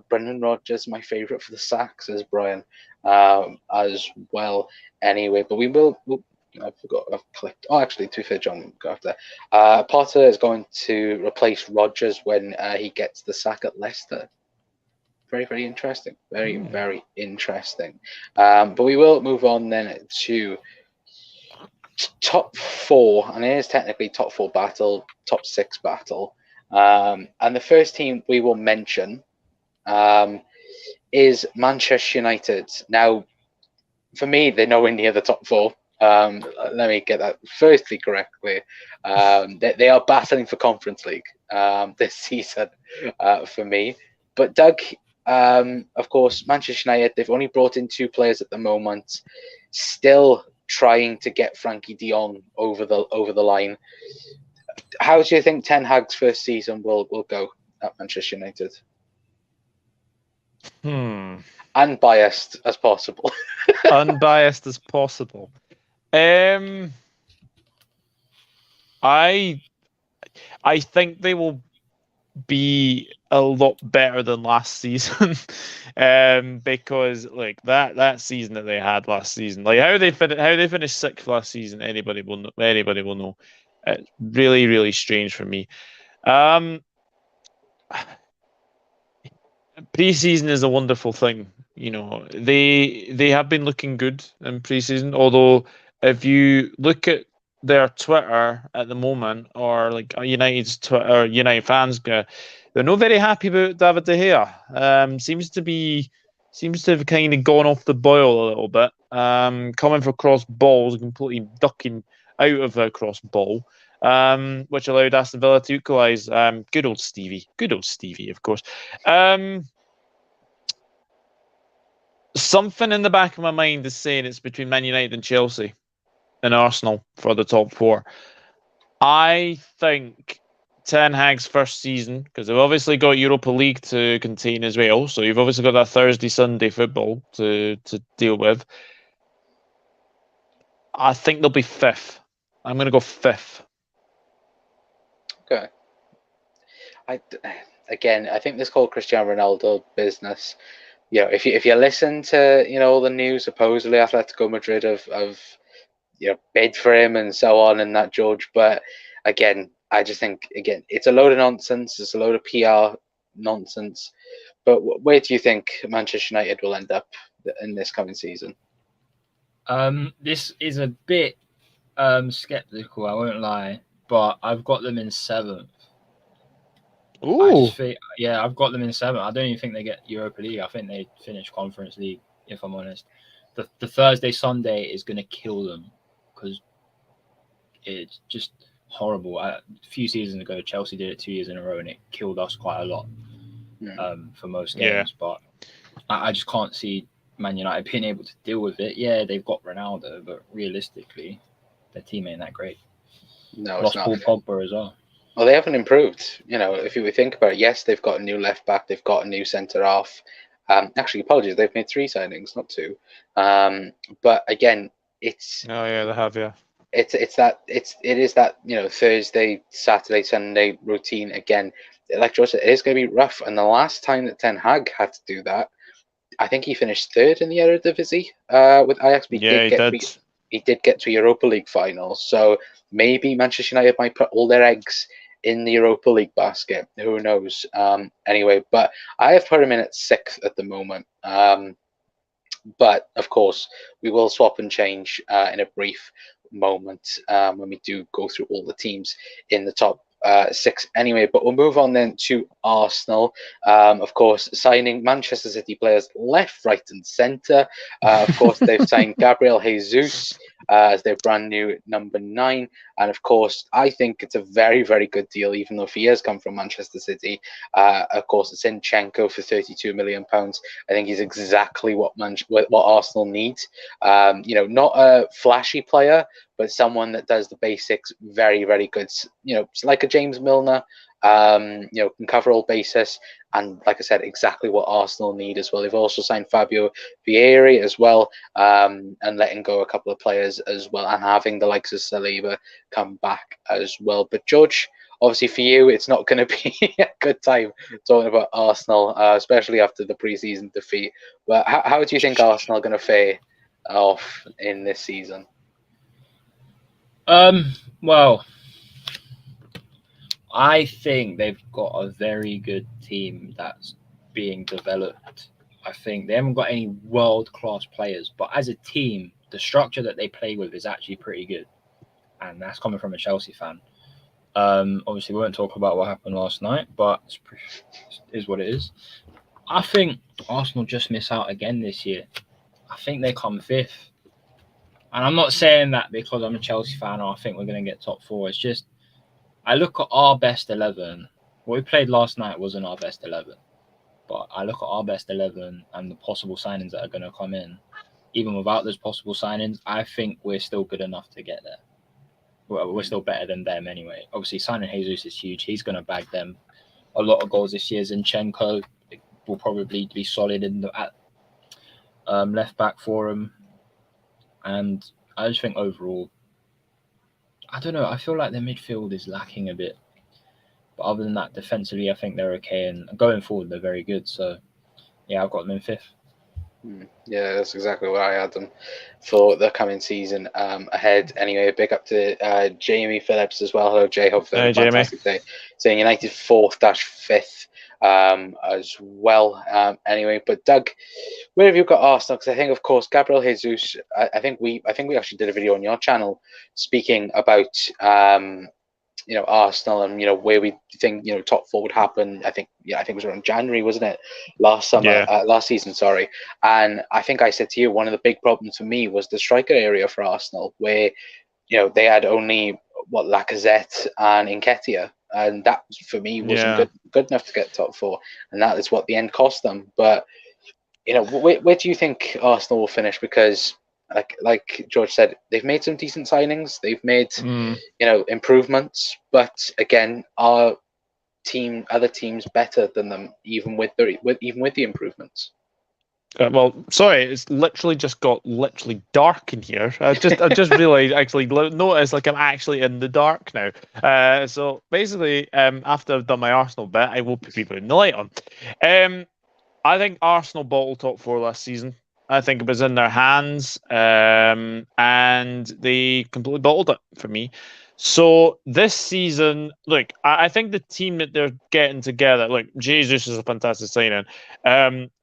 Brendan Rodgers, my favourite for the sack, says Brian, as well. Anyway, but we'll I forgot. I've clicked. Oh, actually, to be fair, John go after. Potter is going to replace Rodgers when he gets the sack at Leicester. Very, very interesting. Very interesting. But we will move on then to top 4, and it is technically top 4 battle, top 6 battle. And the first team we will mention is Manchester United. Now, for me, they're nowhere near the top 4. Let me get that firstly correctly. They are battling for Conference League this season for me. But Doug, of course, Manchester United, they've only brought in 2 players at the moment, still trying to get Frankie de Jong over the line. How do you think Ten Hag's first season will go at Manchester United? Unbiased as possible. Unbiased as possible. I think they will be a lot better than last season, because like that season that they had last season, like how they finished 6th last season, anybody will know. It's really, really strange for me. Pre-season is a wonderful thing. You know, they have been looking good in pre-season, although if you look at their Twitter at the moment, or like United's Twitter, United fans, they're not very happy about David De Gea. Seems to have kind of gone off the boil a little bit. Coming for cross balls, completely ducking out of a cross ball, which allowed Aston Villa to equalise. Good old Stevie, of course. Something in the back of my mind is saying it's between Man United and Chelsea and Arsenal for the top 4. I think Ten Hag's first season, because they've obviously got Europa League to contain as well, so you've obviously got that Thursday, Sunday football to deal with. I think they'll be 5th. I'm going to go 5th. Okay. I think this whole Cristiano Ronaldo business, you know, if you listen to, you know, all the news, supposedly Atletico Madrid have you know, bid for him and so on and that, George. But again, I just think, again, it's a load of nonsense. It's a load of PR nonsense. But where do you think Manchester United will end up in this coming season? This is a bit skeptical, I won't lie, but I've got them in 7th. Ooh. I've got them in 7th. I don't even think they get Europa League. I think they finish Conference League, if I'm honest. The Thursday, Sunday is going to kill them because it's just horrible. A few seasons ago, Chelsea did it 2 years in a row, and it killed us quite a lot for most games. Yeah. But I just can't see Man United being able to deal with it. Yeah, they've got Ronaldo, but realistically, their team ain't that great. No, lost it's not. Paul Pogba as well. Well, they haven't improved. You know, if you think about it, yes, they've got a new left back, they've got a new centre half. Actually, apologies, they've made 3 signings, not 2. But again, it's they have, yeah. It is that, you know, Thursday, Saturday, Sunday routine again. Like George said, it is going to be rough. And the last time that Ten Hag had to do that, I think he finished 3rd in the Eredivisie with Ajax. He did get to Europa League final. So maybe Manchester United might put all their eggs in the Europa League basket. Who knows? Anyway, but I have put him in at 6th at the moment. But of course, we will swap and change in a brief moment when we do go through all the teams in the top 6 anyway. But we'll move on then to Arsenal. Of course, signing Manchester City players left, right and centre. Of course, they've signed Gabriel Jesus, as their brand new number 9. And of course, I think it's a very, very good deal, even though if he has come from Manchester City. Of course, it's Zinchenko for £32 million. I think he's exactly what Arsenal need. Not a flashy player, but someone that does the basics very, very good. Like a James Milner. Can cover all bases, and like I said, exactly what Arsenal need as well. They've also signed Fabio Vieira as well, and letting go a couple of players as well, and having the likes of Saliba come back as well. But George, obviously for you, it's not going to be a good time talking about Arsenal, especially after the pre-season defeat. But how do you think Arsenal are going to fare off in this season? Well, I think they've got a very good team that's being developed. I think they haven't got any world-class players, but as a team, the structure that they play with is actually pretty good. And that's coming from a Chelsea fan. Obviously, we won't talk about what happened last night, but it is what it is. I think Arsenal just miss out again this year. I think they come 5th. And I'm not saying that because I'm a Chelsea fan or I think we're going to get top 4. It's just, I look at our best 11. What we played last night wasn't our best 11. But I look at our best 11 and the possible signings that are going to come in. Even without those possible signings, I think we're still good enough to get there. Well, we're still better than them anyway. Obviously, signing Jesus is huge. He's going to bag them a lot of goals this year. Zinchenko will probably be solid at left back for him. And I just think overall, I don't know. I feel like their midfield is lacking a bit. But other than that, defensively, I think they're okay. And going forward, they're very good. So, yeah, I've got them in 5th. Yeah, that's exactly where I had them for the coming season ahead. Anyway, big up to Jamie Phillips as well. Hello, Jay. Hope you're having a fantastic day. Saying United 4th-5th as well. Anyway, but Doug, where have you got Arsenal? Because I think, of course, Gabriel Jesus. I think we actually did a video on your channel speaking about Arsenal and where we think top 4 would happen. I think it was around January, wasn't it? Last season, sorry. And I think I said to you, one of the big problems for me was the striker area for Arsenal, where they had only Lacazette and Nketiah, and that for me wasn't good enough to get top 4, and that is what the end cost them. But where do you think Arsenal will finish? Because like George said, they've made some decent signings. They've made improvements, but again, are other teams better than them, even with the improvements? Well, sorry, it's literally just got dark in here. I just really actually noticed I'm actually in the dark now. So basically, after I've done my Arsenal bit, I will put people in the light on. I think Arsenal bottled top 4 last season. I think it was in their hands, and they completely bottled it for me. So this season, look, I think the team that they're getting together, Jesus is a fantastic signing.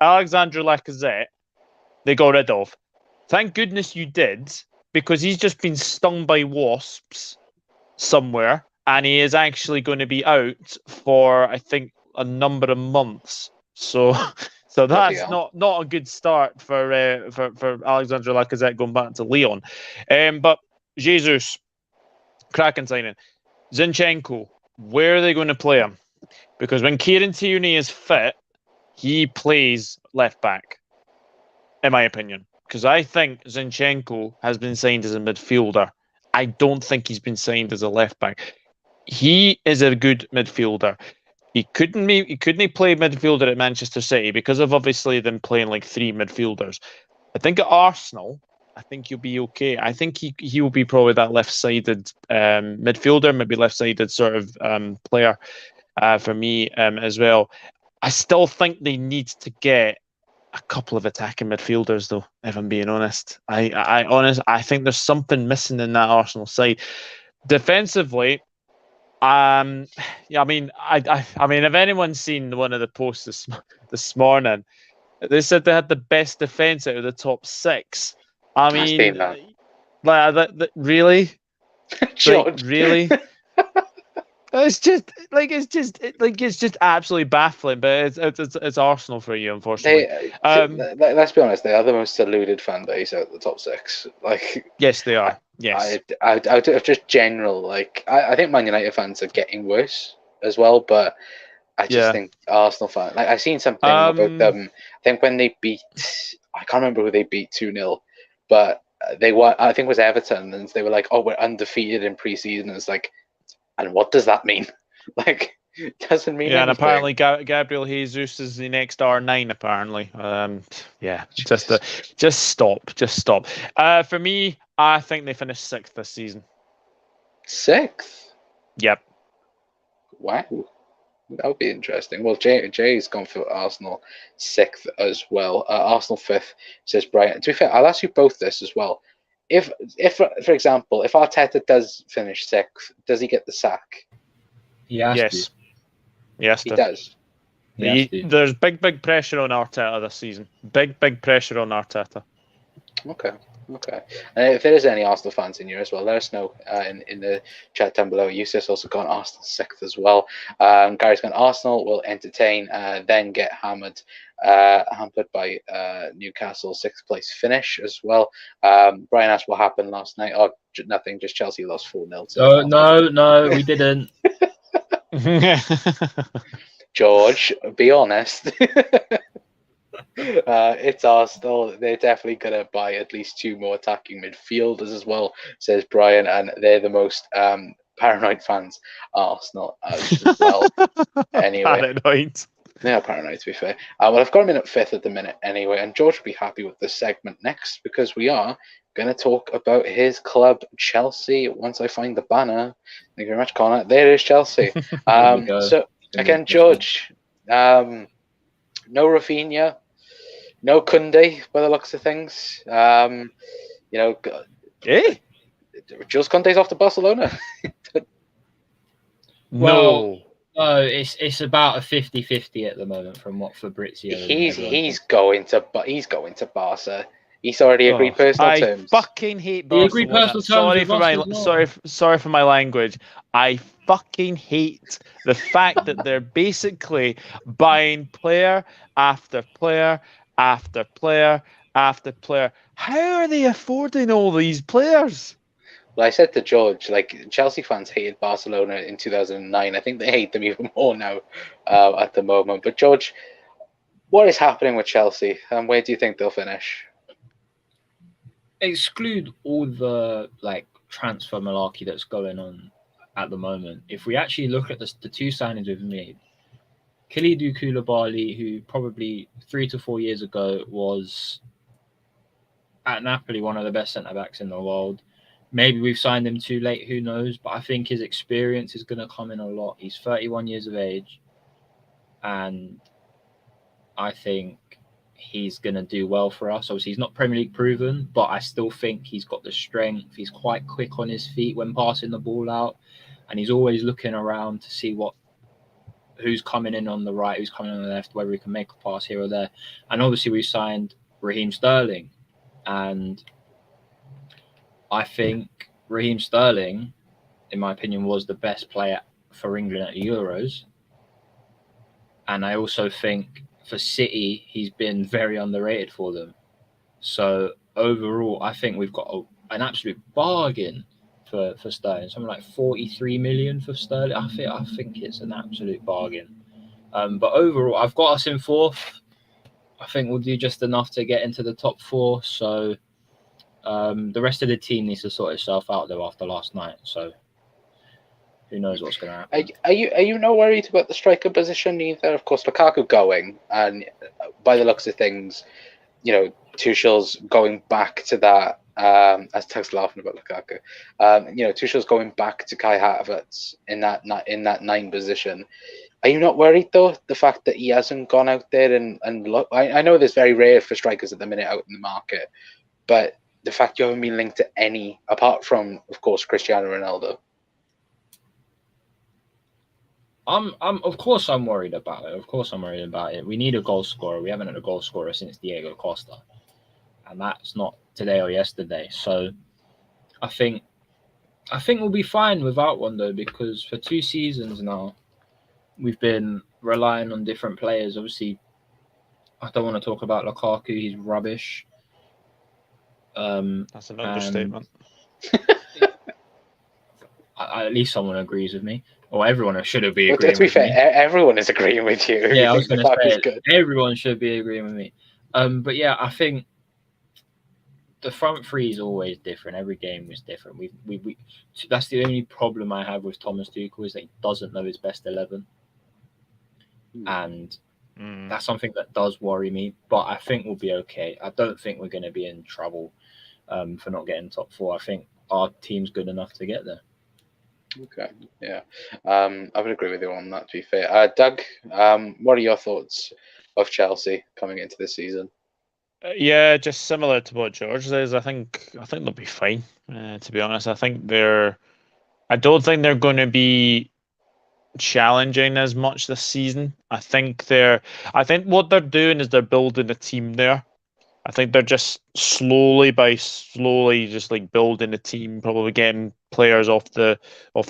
Alexandre Lacazette, they got rid of. Thank goodness you did, because he's just been stung by wasps somewhere, and he is actually going to be out for, I think, a number of months. So that's not a good start for Alexandre Lacazette going back to Lyon. But Jesus, cracking signing. Zinchenko, where are they going to play him? Because when Kieran Tierney is fit, he plays left back, in my opinion. Because I think Zinchenko has been signed as a midfielder. I don't think he's been signed as a left back. He is a good midfielder. He couldn't play midfielder at Manchester City because of obviously them playing 3 midfielders. I think at Arsenal, I think he'll be okay. I think he will be probably that left-sided midfielder, maybe left-sided sort of player for me as well. I still think they need to get a couple of attacking midfielders, though, if I'm being honest. I think there's something missing in that Arsenal side. Defensively, I mean, if anyone's seen one of the posts this morning, they said they had the best defense out of the top 6. I mean, really, George, really. It's just absolutely baffling. But it's Arsenal for you, unfortunately. Let's be honest, they are the most deluded fan base out of the top six. Like, yes, they are. Yes. I just general, like, I think Man United fans are getting worse as well, but I just think Arsenal fans, like, I seen something about them. I think when they beat, I can't remember who they beat 2-0, but they won. I think it was Everton, and they were like, "Oh, we're undefeated in pre-season." And it's like, and what does that mean? Like, it doesn't mean anything. And apparently Gabriel Jesus is the next R9. Apparently, just stop. For me, I think they finished 6th this season. 6th? Yep. Wow. That would be interesting. Well, Jay's gone for Arsenal 6th as well. Arsenal 5th, says Brian. To be fair, I'll ask you both this as well. If for example, if Arteta does finish 6th, does he get the sack? Yes. Yes, he does. There's big pressure on Arteta this season. Big pressure on Arteta. Okay. If there is any Arsenal fans in here as well, let us know in the chat down below. Eustace also gone Arsenal 6th as well. Gary's gone Arsenal will entertain, then get hampered by Newcastle 6th place finish as well. Brian asked what happened last night. Oh, nothing. Just Chelsea lost 4-0. Oh no, we didn't. George, be honest. It's Arsenal. They're definitely going to buy at least 2 more attacking midfielders as well, says Brian, and they're the most paranoid fans, Arsenal as well. Anyway, paranoid. Yeah, paranoid, to be fair. Well, I've got him in at 5th at the minute anyway, and George will be happy with this segment next because we are going to talk about his club, Chelsea, once I find the banner. Thank you very much, Connor. There is Chelsea. So, again, George, no Rafinha, no Koundé, by the looks of things. Jules Koundé's off to Barcelona. No, it's about a 50-50 at the moment from what Fabrizio. He's going to Barca. He's already agreed personal terms. I fucking hate Barcelona. Sorry for my language. I fucking hate the fact that they're basically buying player after player after player after player. How are they affording all these players? Well, I said to George, like, Chelsea fans hated Barcelona in 2009. I think they hate them even more now at the moment. But George, what is happening with Chelsea, and where do you think they'll finish? Exclude all the transfer malarkey that's going on at the moment. If we actually look at the 2 signings we've made, Kalidou Koulibaly, who probably 3 to 4 years ago was at Napoli one of the best centre-backs in the world. Maybe we've signed him too late, who knows? But I think his experience is going to come in a lot. He's 31 years of age, and I think he's going to do well for us. Obviously, he's not Premier League proven, but I still think he's got the strength. He's quite quick on his feet when passing the ball out, and he's always looking around to see who's coming in on the right, who's coming on the left, whether he can make a pass here or there. And obviously, we signed Raheem Sterling, and I think Raheem Sterling, in my opinion, was the best player for England at the Euros. And I also think for City, he's been very underrated for them. So overall, I think we've got an absolute bargain for Sterling. Something like 43 million for Sterling. I think it's an absolute bargain. But overall, I've got us in 4th. I think we'll do just enough to get into the top 4. So the rest of the team needs to sort itself out though after last night. So who knows what's going to happen? Are you not worried about the striker position either? Of course, Lukaku going, and by the looks of things, Tuchel's going back to that. As Tug's laughing about Lukaku, Tuchel's going back to Kai Havertz in that 9 position. Are you not worried though, the fact that he hasn't gone out there and look? I know there's very rare for strikers at the minute out in the market, but the fact you haven't been linked to any apart from, of course, Cristiano Ronaldo. Of course I'm worried about it. We need a goal scorer. We haven't had a goal scorer since Diego Costa, and that's not today or yesterday. So I think I think we'll be fine without one though, because for 2 seasons now, we've been relying on different players. Obviously, I don't want to talk about Lukaku; he's rubbish. That's an understatement. At least someone agrees with me, or everyone should be Well, agreeing to be with fair, me. everyone is agreeing with you. Yeah, I You was think going to Lukaku's say good. everyone should be agreeing with me. But yeah, I think the front three is always different. Every game is different. We that's the only problem I have with Thomas Tuchel, is that he doesn't know his best 11, and that's something that does worry me. But I think we'll be okay. I don't think we're going to be in trouble for not getting top 4. I think our team's good enough to get there. Okay, yeah, I would agree with you on that. To be fair, Doug, what are your thoughts of Chelsea coming into the season? Yeah, just similar to what George says. I think they'll be fine. To be honest, I don't think they're going to be challenging as much this season. I think what they're doing is they're building a team there. I think they're just slowly just like building a team, probably getting players off the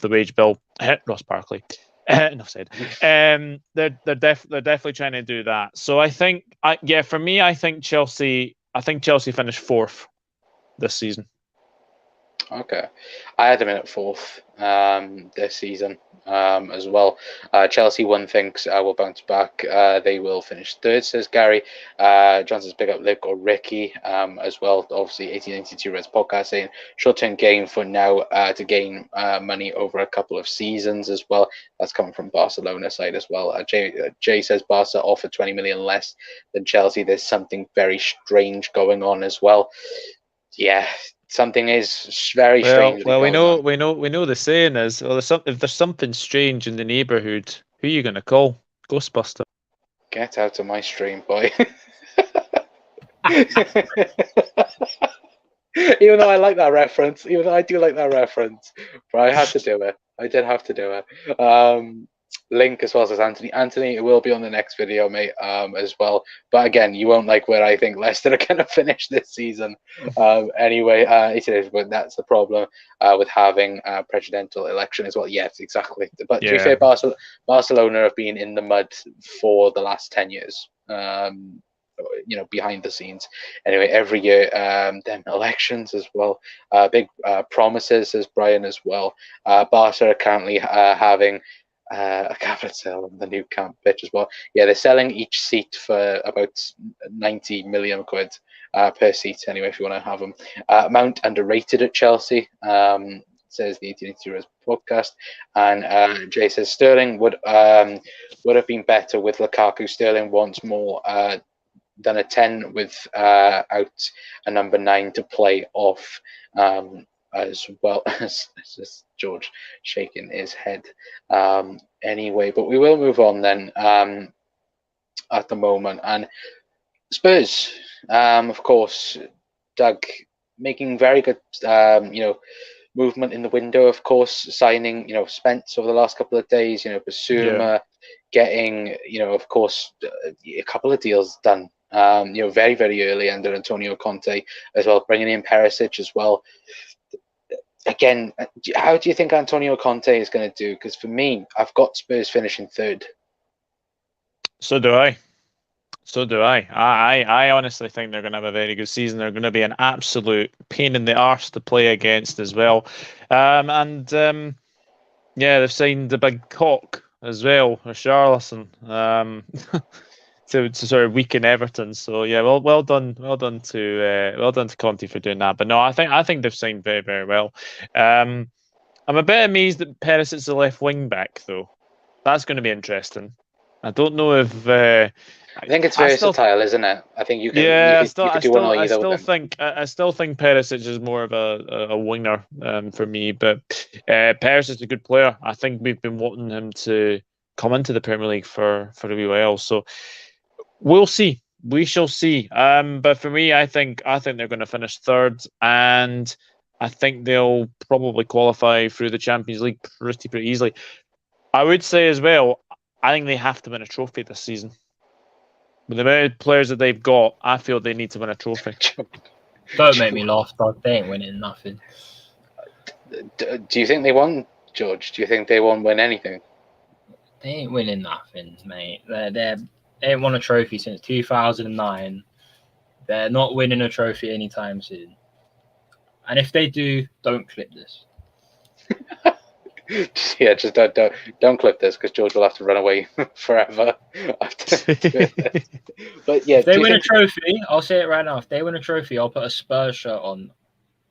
wage bill. Ross Barkley. Enough said. They're definitely trying to do that. So I think, for me, I think Chelsea finished 4th this season. Okay, I had them in at 4th this season as well. Chelsea, one thinks will bounce back. They will finish 3rd, says Gary. Johnson's pick up Luke or Ricky as well. Obviously, 1892 Reds podcast saying short-term gain for now to gain money over a couple of seasons as well. That's coming from Barcelona side as well. Jay says Barca offer 20 million less than Chelsea. There's something very strange going on as well. Yeah. Something is very strange. Well, we know the saying is, if there's something strange in the neighbourhood, who are you going to call? Ghostbuster. Get out of my stream, boy. Even though I like that reference, even though I do like that reference, but I had to do it. I did have to do it. Link as well says Anthony. Anthony, it will be on the next video, mate, as well. But again, you won't like where I think Leicester are going to finish this season. Anyway, it is, but that's the problem with having a presidential election as well. Yes, exactly. But to be fair, Barcelona have been in the mud for the last 10 years. Behind the scenes. Anyway, every year, then elections as well. Big promises, as Brian as well. Barca are currently having a cabinet sale on the new camp pitch as well. Yeah, they're selling each seat for about 90 million quid per seat. Anyway, if you want to have them. Mount underrated at Chelsea. Says the 1880 podcast, and Jay says Sterling would have been better with Lukaku. Sterling wants more than a 10 with out a number 9 to play off as well. As George shaking his head. Anyway, but we will move on then at the moment. And Spurs, of course, Doug making very good, movement in the window, of course, signing, Spence over the last couple of days, Basuma, getting, of course, a couple of deals done. Very, very early under Antonio Conte as well, bringing in Perisic as well. Again, how do you think Antonio Conte is going to do? Because for me, I've got Spurs finishing 3rd. So do I. I honestly think they're going to have a very good season. They're going to be an absolute pain in the arse to play against as well. They've signed the big cock as well, Richarlison, to sort of weaken Everton. So yeah, well done to Conte for doing that. But no, I think they've signed very, very well. I'm a bit amazed that Perisic is the left wing back though. That's going to be interesting. I don't know if. I think it's versatile, isn't it? I think you can. Yeah, you could do one or either. I still think Perisic is more of a winger for me, but Perisic is a good player. I think we've been wanting him to come into the Premier League for a wee while, so we'll see. We shall see. But for me, I think they're going to finish 3rd, and I think they'll probably qualify through the Champions League pretty easily. I would say as well, I think they have to win a trophy this season. With the amount of players that they've got, I feel they need to win a trophy. Don't make me laugh, Doug. They ain't winning nothing. Do you think they won, George? Do you think they won't win anything? They ain't winning nothing, mate. They ain't won a trophy since 2009. They're not winning a trophy anytime soon. And if they do, don't clip this. Yeah, just don't clip this because George will have to run away forever after doing this. But yeah, If they win a trophy, I'll say it right now. If they win a trophy, I'll put a Spurs shirt on,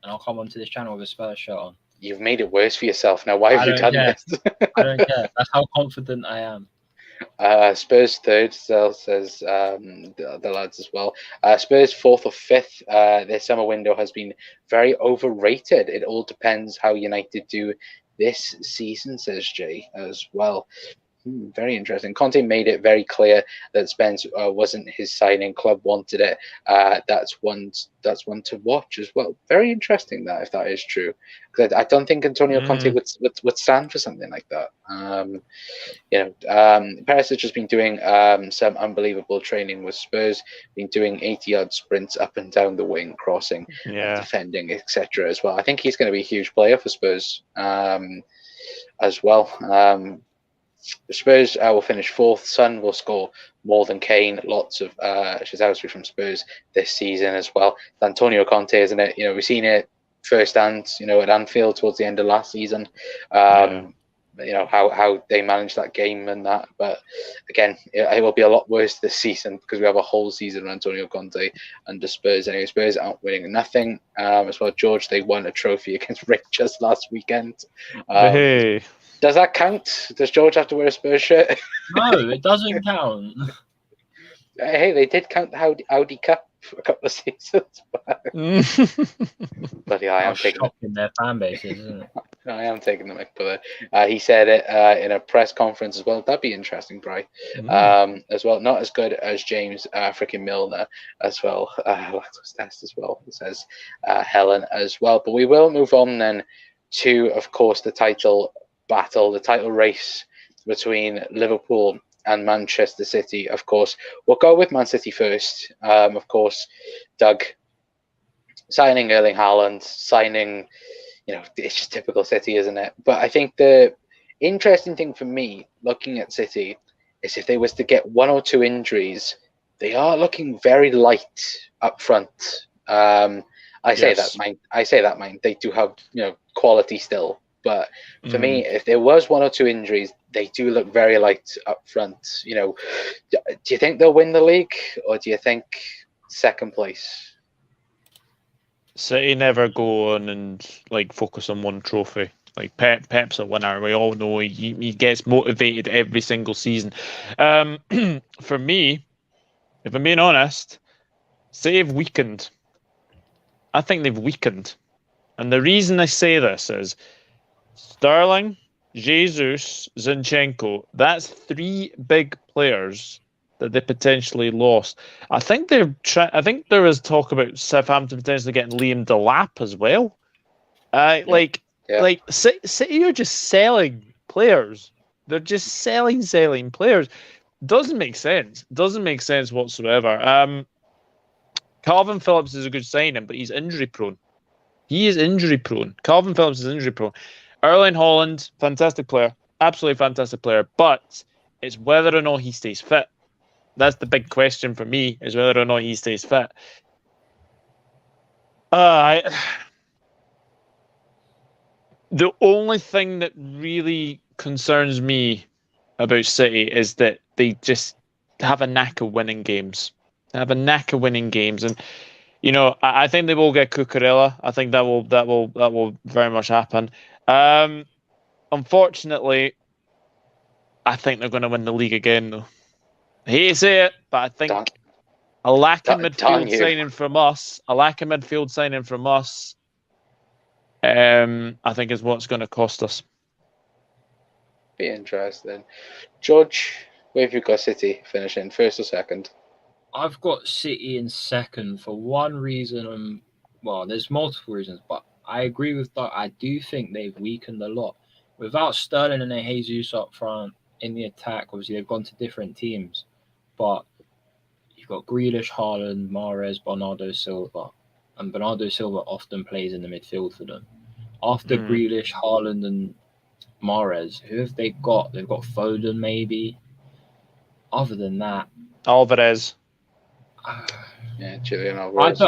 and I'll come onto this channel with a Spurs shirt on. You've made it worse for yourself now. Why have you done this? I don't care. That's how confident I am. Spurs third, still says the lads as well. Spurs fourth or fifth. Their summer window has been very overrated. It all depends how United do this season, says Jay as well. Very interesting. Conte made it very clear that Spence wasn't his signing. Club wanted it. That's one to watch as well. Very interesting that if that is true, because I don't think Antonio Conte would stand for something like that. Perisic has been doing some unbelievable training with Spurs. Been doing 80-yard sprints up and down the wing, crossing, defending, etc. as well. I think he's going to be a huge player for Spurs as well. Spurs will finish fourth. Son will score more than Kane. Lots of shazowski from Spurs this season as well. It's Antonio Conte, isn't it? We've seen it firsthand. At Anfield towards the end of last season. How they managed that game and that. But again, it will be a lot worse this season because we have a whole season of Antonio Conte under Spurs. Anyway, Spurs aren't winning nothing. As well, George, they won a trophy against Rangers last weekend. Hey. Does that count? Does George have to wear a Spurs shirt? No, it doesn't count. Hey, they did count the Audi Cup for a couple of seasons. Bloody hell, I am taking in their fan bases, isn't it? I am taking the mic for that. He said it in a press conference as well. That'd be interesting, Bri. As well, not as good as James freaking Milner as well. Lactose test as well, says Helen as well. But we will move on then to, of course, the title battle, the title race between Liverpool and Manchester City. Of course, we'll go with Man City first. Of course, Doug signing Erling Haaland, signing, it's just typical City, isn't it? But I think the interesting thing for me looking at City is if they was to get one or two injuries, they are looking very light up front. I say that, mind. They do have, quality still. But for me, if there was one or two injuries, they do look very light up front. Do you think they'll win the league, or do you think second place? City never go on and focus on one trophy. Pep's a winner. We all know he gets motivated every single season. For me, if I'm being honest, City have weakened. I think they've weakened, and the reason I say this is Sterling, Jesus, Zinchenko. That's three big players that they potentially lost. I think I think there is talk about Southampton potentially getting Liam Delap as well. City are just selling players. They're just selling players. Doesn't make sense. Doesn't make sense whatsoever. Calvin Phillips is a good signing, but he's injury prone. He is injury prone. Calvin Phillips is injury prone. Erling Haaland, fantastic player, absolutely fantastic player, but it's whether or not he stays fit. That's the big question for me, is whether or not he stays fit. The only thing that really concerns me about City is that they just have a knack of winning games. They have a knack of winning games, and I think they will get Cucurella. I think that will very much happen. Unfortunately, I think they're going to win the league again, though. I hate to say it, but I think a lack of midfield signing from us, I think is what's going to cost us. Be interesting. George, where have you got City finishing, first or second? I've got City in second for one reason. There's multiple reasons, but I agree with that. I do think they've weakened a lot. Without Sterling and Jesus up front in the attack, obviously they've gone to different teams. But you've got Grealish, Haaland, Mahrez, Bernardo Silva. And Bernardo Silva often plays in the midfield for them. after Grealish, Haaland, and Mahrez, who have they got? They've got Foden, maybe. Other than that, Alvarez. Yeah, Julian Alvarez.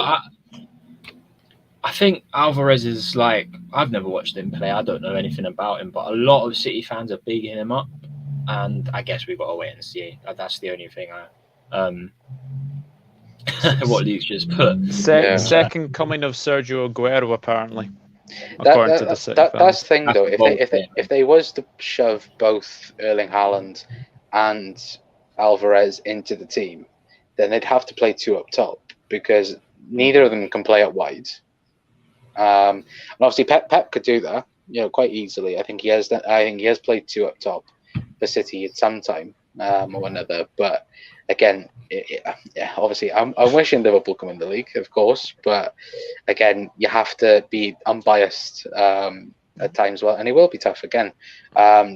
I think Alvarez is like, I've never watched him play. I don't know anything about him, but a lot of City fans are bigging him up, and I guess we've got to wait and see. That's the only thing what Luke's just put. Second coming of Sergio Aguero, apparently. According to the City fans. That's the thing, though. If they was to shove both Erling Haaland and Alvarez into the team, then they'd have to play two up top because neither of them can play out wide. And obviously, Pep could do that, quite easily. I think he has played two up top for City at some time or another. But again, obviously, I'm wishing Liverpool come in the league, of course. But again, you have to be unbiased at times. Well, and it will be tough again.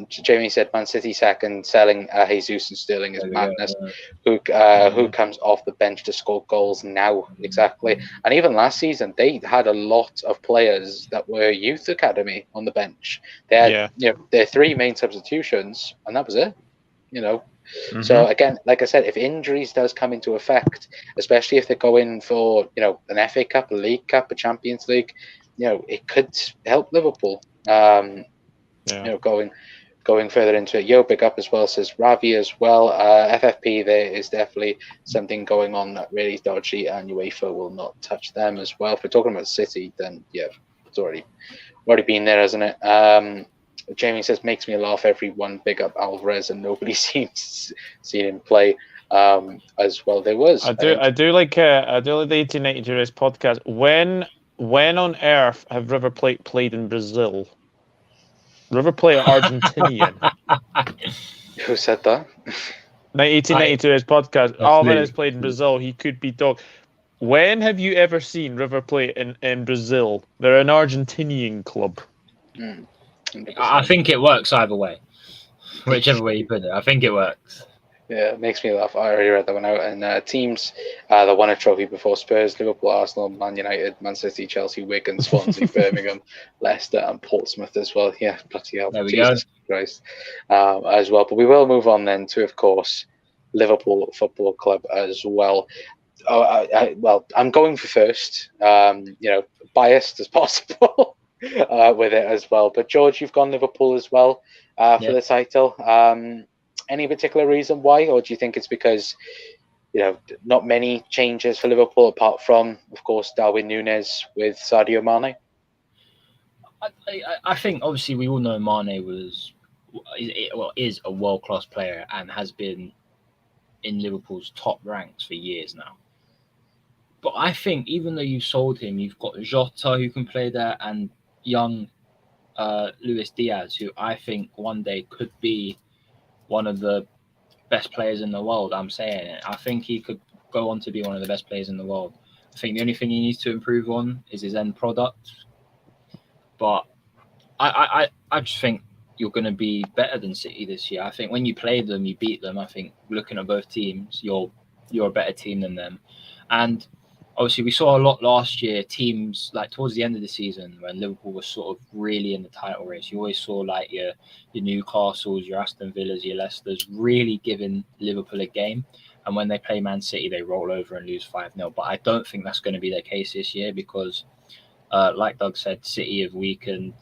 Jamie said Man City second, selling Jesus and Sterling is madness. Who comes off the bench to score goals now? Exactly. And even last season, they had a lot of players that were youth academy on the bench. They had their three main substitutions, and that was it. So again, like I said, if injuries does come into effect, especially if they go in for an FA Cup, a League Cup, a Champions League, it could help Liverpool. Going further into it. Big up as well, says Ravi as well. FFP, there is definitely something going on that really is dodgy, and UEFA will not touch them as well. If we're talking about City, then it's already been there, hasn't it? Jamie says, makes me laugh. Everyone big up Alvarez, and nobody seems seen him play as well. There was. I do like the 1892 Race podcast. When on earth have River Plate played in Brazil? River Plate are Argentinian. Who said that? 1892 Race podcast. Alvarez played in Brazil. He could be dog. When have you ever seen River Plate in Brazil? They're an Argentinian club. I think it works either way. Whichever way you put it, I think it works. Yeah, it makes me laugh. I already read that one out. And teams that won a trophy before Spurs, Liverpool, Arsenal, Man United, Man City, Chelsea, Wigan, Swansea, Birmingham, Leicester, and Portsmouth as well. Yeah, bloody hell. There we Jesus Christ. As well. But we will move on then to, of course, Liverpool Football Club as well. I'm going for first, biased as possible with it as well. But George, you've gone Liverpool as well for the title. Any particular reason why, or do you think it's because not many changes for Liverpool apart from, of course, Darwin Núñez with Sadio Mane? I think obviously we all know Mane is a world-class player and has been in Liverpool's top ranks for years now. But I think even though you sold him, you've got Jota who can play there and young Luis Diaz, who I think one day could be one of the best players in the world. I'm saying it. I think he could go on to be one of the best players in the world. I think the only thing he needs to improve on is his end product. But I just think you're going to be better than City this year. I think when you play them, you beat them. I think looking at both teams, you're a better team than them. And obviously, we saw a lot last year, teams like towards the end of the season when Liverpool was sort of really in the title race. You always saw like your Newcastles, your Aston Villas, your Leicesters really giving Liverpool a game. And when they play Man City, they roll over and lose 5-0. But I don't think that's going to be the case this year because, like Doug said, City have weakened.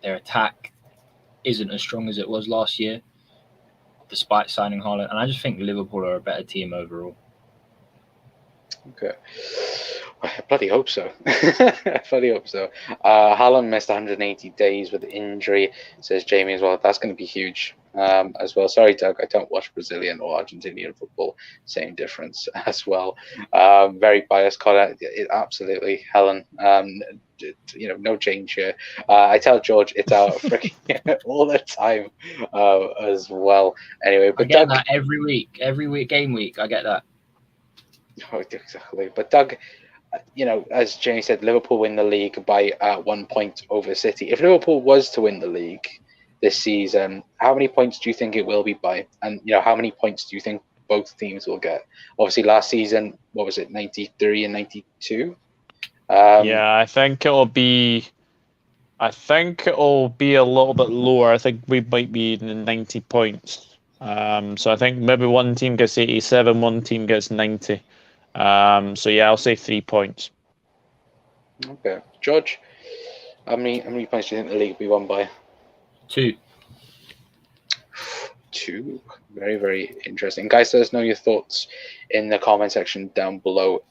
Their attack isn't as strong as it was last year, despite signing Haaland. And I just think Liverpool are a better team overall. Okay. I bloody hope so. Haaland missed 180 days with injury, says Jamie as well. That's going to be huge as well. Sorry, Doug, I don't watch Brazilian or Argentinian football. Same difference as well. Very biased, Connor. Absolutely, Helen. No change here. I tell George it's out freaking all the time as well. Anyway, but I get Doug, that every week, game week. I get that. Oh, exactly. But Doug, as Jamie said, Liverpool win the league by 1 point over City. If Liverpool was to win the league this season, how many points do you think it will be by? And, how many points do you think both teams will get? Obviously, last season, what was it, 93 and 92? I think it'll be I think it'll be a little bit lower. I think we might be in the 90 points. So I think maybe one team gets 87, one team gets 90. So yeah, I'll say 3 points. Okay, George, how many points do you think the league will be won by? 2. 2. Very, very interesting. Guys, let us know your thoughts in the comment section down below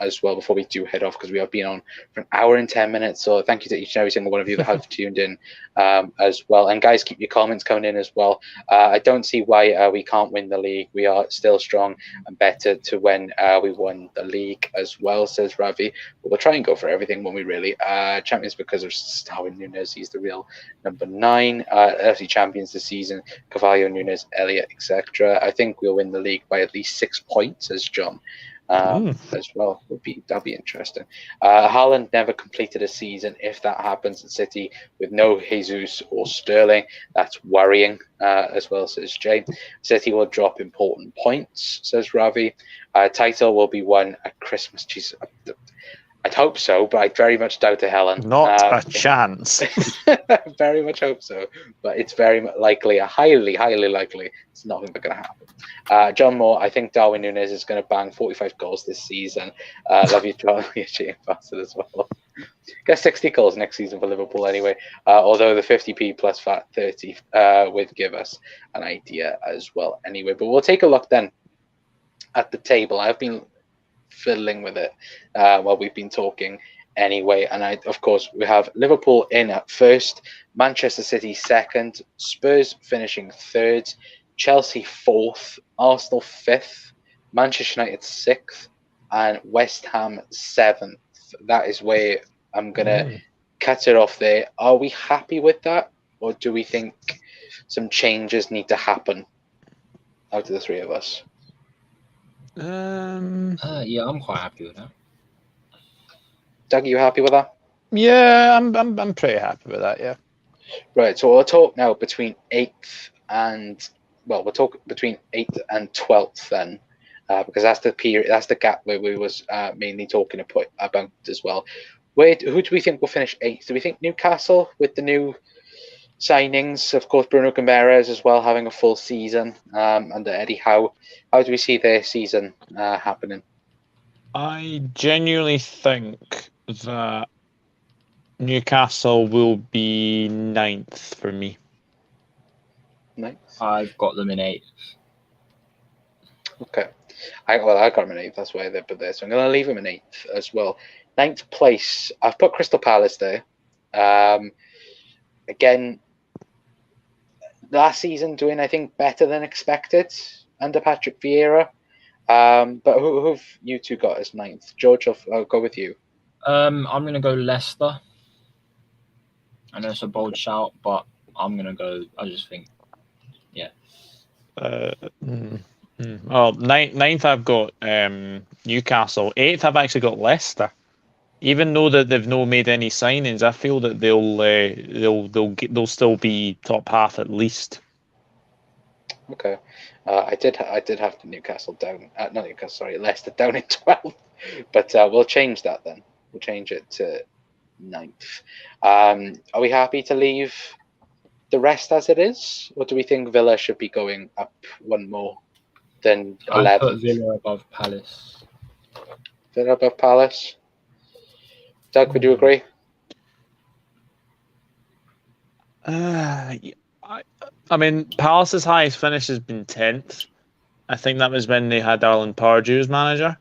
as well before we do head off, because we have been on for an hour and 10 minutes. So thank you to each and every single one of you that have tuned in as well. And guys, keep your comments coming in as well. I don't see why we can't win the league. We are still strong and better to when we won the league as well, says Ravi. But we'll try and go for everything when we really champions because of Darwin Núñez. He's the real number 9. FC champions this season. Cavallo, Núñez, Elliott, etc. I think we'll win the league by at least 6 points, as John as well. That'd be interesting. Haaland never completed a season. If that happens at City with no Jesus or Sterling, that's worrying as well, says Jay. City will drop important points, says Ravi. Title will be won at Christmas. Jeez, I'd hope so, but I very much doubt it, Helen. Not a chance. Very much hope so, but it's very likely, highly likely, it's not going to happen. John Moore, I think Darwin Núñez is going to bang 45 goals this season. Love you, John. You're bastard as well. Get 60 goals next season for Liverpool anyway, although the 50p plus VAT 30 would give us an idea as well anyway. But we'll take a look then at the table. I've been fiddling with it while we've been talking anyway, and of course we have Liverpool in at first, Manchester City second, Spurs finishing third, Chelsea fourth, Arsenal fifth, Manchester United sixth, and West Ham seventh. That is where I'm gonna cut it off there. Are we happy with that, or do we think some changes need to happen out of the three of us? Yeah, I'm quite happy with that. Doug, are you happy with that? Yeah, I'm pretty happy with that. Yeah. Right. So we'll talk now between 8th and we'll talk between 8th and 12th then, because that's the period, that's the gap where we was mainly talking about as well. Who do we think will finish 8th? Do we think Newcastle with the new signings, of course, Bruno Guimaraes as well having a full season under Eddie Howe? How do we see their season happening? I genuinely think that Newcastle will be 9th for me. 9th? I've got them in 8th. Okay. I got them in 8th. That's why they put there. So I'm going to leave them in 8th as well. 9th place. I've put Crystal Palace there. Again, last season doing, I think, better than expected under Patrick Vieira. But who have you two got as 9th? George, I'll go with you. I'm going to go Leicester. I know it's a bold shout, but I'm going to go, I just think, yeah. Well, 9th I've got Newcastle. 8th I've actually got Leicester. Even though that they've not made any signings, I feel that they'll still be top half at least. Okay, I did have the Newcastle down. Not Newcastle, sorry, Leicester down in 12th. But we'll change that then. We'll change it to 9th. Are we happy to leave the rest as it is, or do we think Villa should be going up one more than 11th? I put Villa above Palace. Villa above Palace. Doug, would you agree? I mean, Palace's highest finish has been 10th. I think that was when they had Alan Pardew as manager.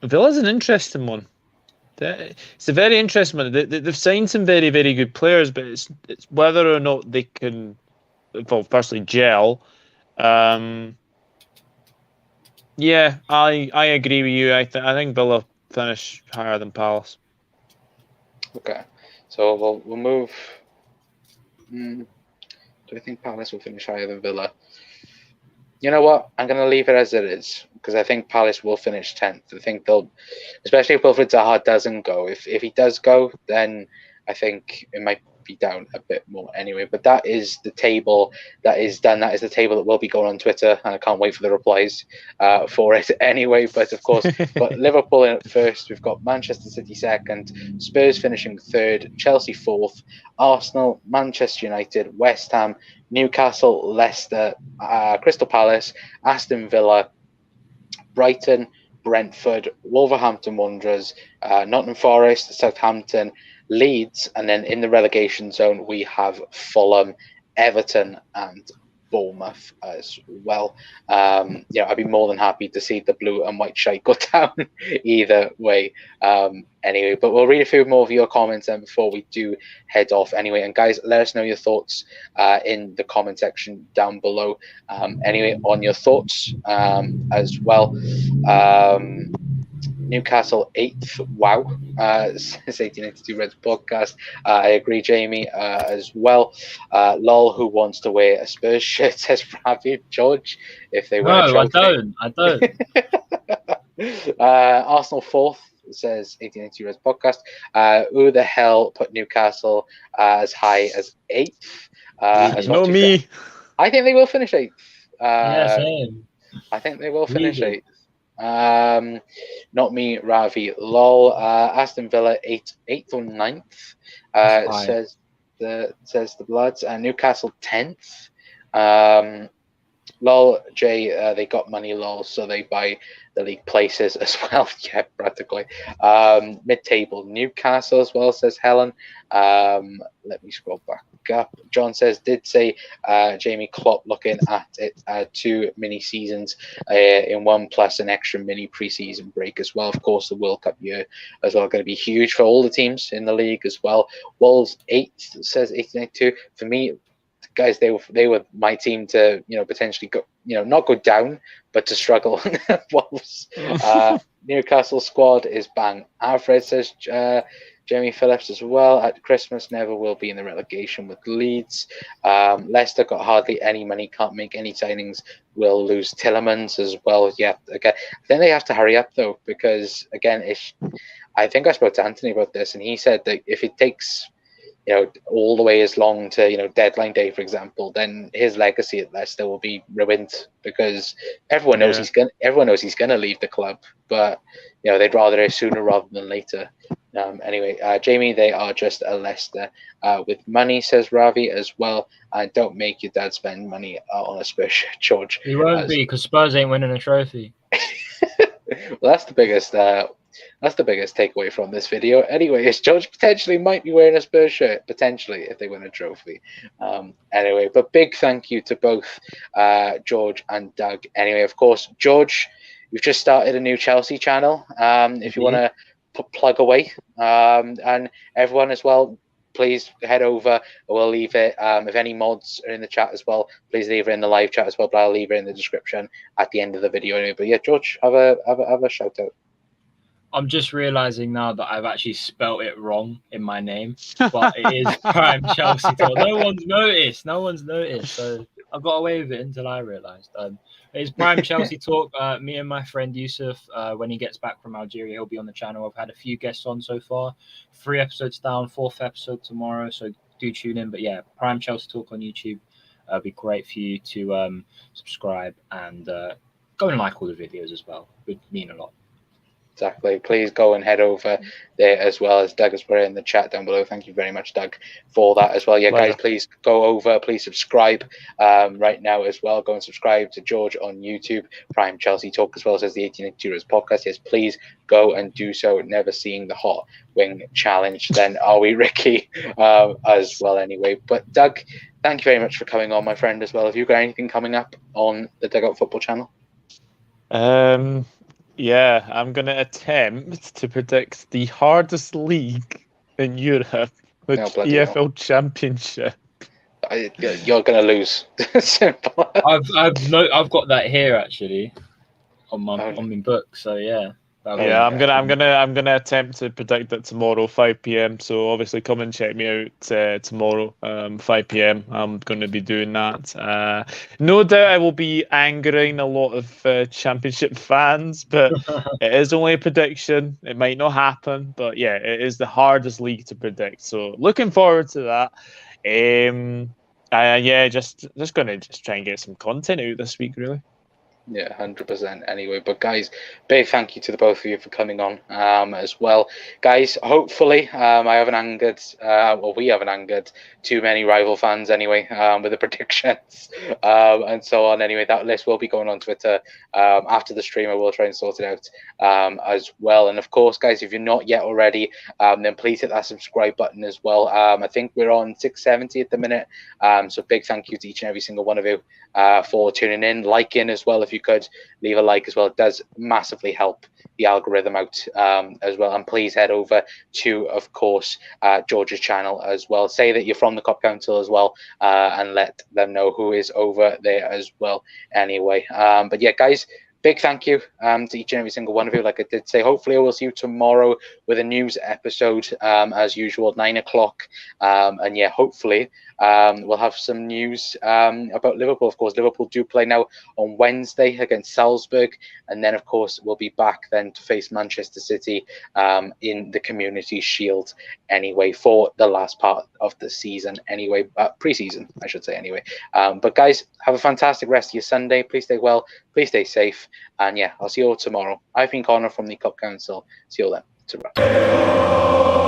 Villa's an interesting one. It's a very interesting one. They've signed some very, very good players, but it's whether or not they can, well, firstly, gel. Yeah, I agree with you. I think Villa finish higher than Palace. Okay, so we'll move. Do I think Palace will finish higher than Villa? You know what? I'm going to leave it as it is because I think Palace will finish 10th. I think they'll, especially if Wilfried Zaha doesn't go. If he does go, then I think it might be down a bit more anyway. But that is the table that is done. That is the table that will be going on Twitter, and I can't wait for the replies for it anyway. But of course, we've got Liverpool in at first. We've got Manchester City second, Spurs finishing third, Chelsea fourth, Arsenal, Manchester United, West Ham, Newcastle, Leicester, Crystal Palace, Aston Villa, Brighton, Brentford, Wolverhampton Wanderers, Nottingham Forest, Southampton, Leeds, and then in the relegation zone we have Fulham, Everton, and Bournemouth as well. I'd be more than happy to see the blue and white shite go down either way. Anyway, but we'll read a few more of your comments then before we do head off anyway. And guys, let us know your thoughts in the comment section down below. Anyway, on your thoughts as well. Newcastle 8th. Wow. Says 1882 Reds podcast. I agree, Jamie, as well. Lol, who wants to wear a Spurs shirt, says Ravi. George, if they win a trophy. I don't. Arsenal 4th, says 1882 Reds podcast. Who the hell put Newcastle as high as 8th? Not me. I think they will finish 8th. Yeah, same. I think they will finish 8th. Not me, Ravi. Lol. Aston Villa 8th or 9th. Says the Bloods. Newcastle 10th. Lol. Jay. They got money. Lol. So they buy the league places as well. Yeah, practically. Mid-table Newcastle as well, says Helen. Let me scroll back up. John says, did say Jamie Klopp looking at it 2 mini seasons in one plus an extra mini preseason break as well. Of course, the World Cup year as well going to be huge for all the teams in the league as well. Wolves 8th, says 1882. For me, guys, they were my team to potentially go not go down but to struggle. Wolves. Newcastle squad is bang average, says Jamie Phillips as well. At Christmas, never will be in the relegation with Leeds. Leicester got hardly any money, can't make any signings, will lose Tillemans as well. Yeah, again, then they have to hurry up though, because again, I think I spoke to Anthony about this, and he said that if it takes all the way as long to deadline day, for example, then his legacy at Leicester will be ruined, because everyone knows he's gonna leave the club, but they'd rather it sooner rather than later. Anyway, Jamie, they are just a Leicester with money, says Ravi as well. And don't make your dad spend money on a Spurs shirt, George. He won't be, because Spurs ain't winning a trophy. Well, that's the biggest takeaway from this video. Anyway, is George potentially might be wearing a Spurs shirt, potentially, if they win a trophy. Anyway, but big thank you to both George and Doug. Anyway, of course, George, you've just started a new Chelsea channel. If you want to plug away, and everyone as well, please head over. We'll leave it. If any mods are in the chat as well, please leave it in the live chat as well, but I'll leave it in the description at the end of the video anyway. But yeah, George, have a shout out. I'm just realizing now that I've actually spelt it wrong in my name, but it is Prime Chelsea Talk. No one's noticed. So I got away with it until I realized. It's Prime Chelsea Talk. Me and my friend Yusuf, when he gets back from Algeria, he'll be on the channel. I've had a few guests on so far. 3 episodes down, 4th episode tomorrow. So do tune in. But yeah, Prime Chelsea Talk on YouTube. It'd be great for you to subscribe and go and like all the videos as well. It would mean a lot. Exactly. Please go and head over there as well, as Doug has put it in the chat down below. Thank you very much, Doug, for that as well. Yeah, guys, please go over. Please subscribe right now as well. Go and subscribe to George on YouTube. Prime Chelsea Talk as well, says the 1882 podcast. Yes, please go and do so. Never seeing the hot wing challenge. Then are we, Ricky, as well anyway. But Doug, thank you very much for coming on, my friend, as well. Have you got anything coming up on the Dugout Football channel? Yeah, I'm going to attempt to predict the hardest league in Europe, the EFL Championship. You're going to lose. Simple. I've got that here actually on my book. So yeah. Yeah, I'm gonna attempt to predict it tomorrow, 5 p.m. So obviously come and check me out tomorrow, 5 p.m. I'm going to be doing that. No doubt I will be angering a lot of Championship fans, but it is only a prediction. It might not happen, but yeah, it is the hardest league to predict. So looking forward to that. Yeah, just gonna try and get some content out this week, really. Yeah, 100%. Anyway, but guys, big thank you to the both of you for coming on as well. Guys, hopefully I haven't angered, we haven't angered too many rival fans anyway with the predictions and so on. Anyway, that list will be going on Twitter after the stream. I will try and sort it out as well. And of course, guys, if you're not yet already, then please hit that subscribe button as well. I think we're on 670 at the minute. So big thank you to each and every single one of you for tuning in, liking as well. If you could leave a like as well, it does massively help the algorithm out as well. And please head over to, of course, George's channel as well. Say that you're from the Cop Council as well, and let them know who is over there as well. Anyway, but yeah, guys, big thank you to each and every single one of you. Like I did say, hopefully I will see you tomorrow with a news episode as usual, 9 o'clock. And yeah, hopefully we'll have some news about Liverpool. Of course, Liverpool do play now on Wednesday against Salzburg, and then of course we'll be back then to face Manchester City in the Community Shield anyway for the last part of the season anyway, pre-season I should say anyway. But guys, have a fantastic rest of your Sunday. Please stay well, please stay safe, and yeah, I'll see you all tomorrow. I've been Connor from the Cup Council. See you all then. Ta-ra.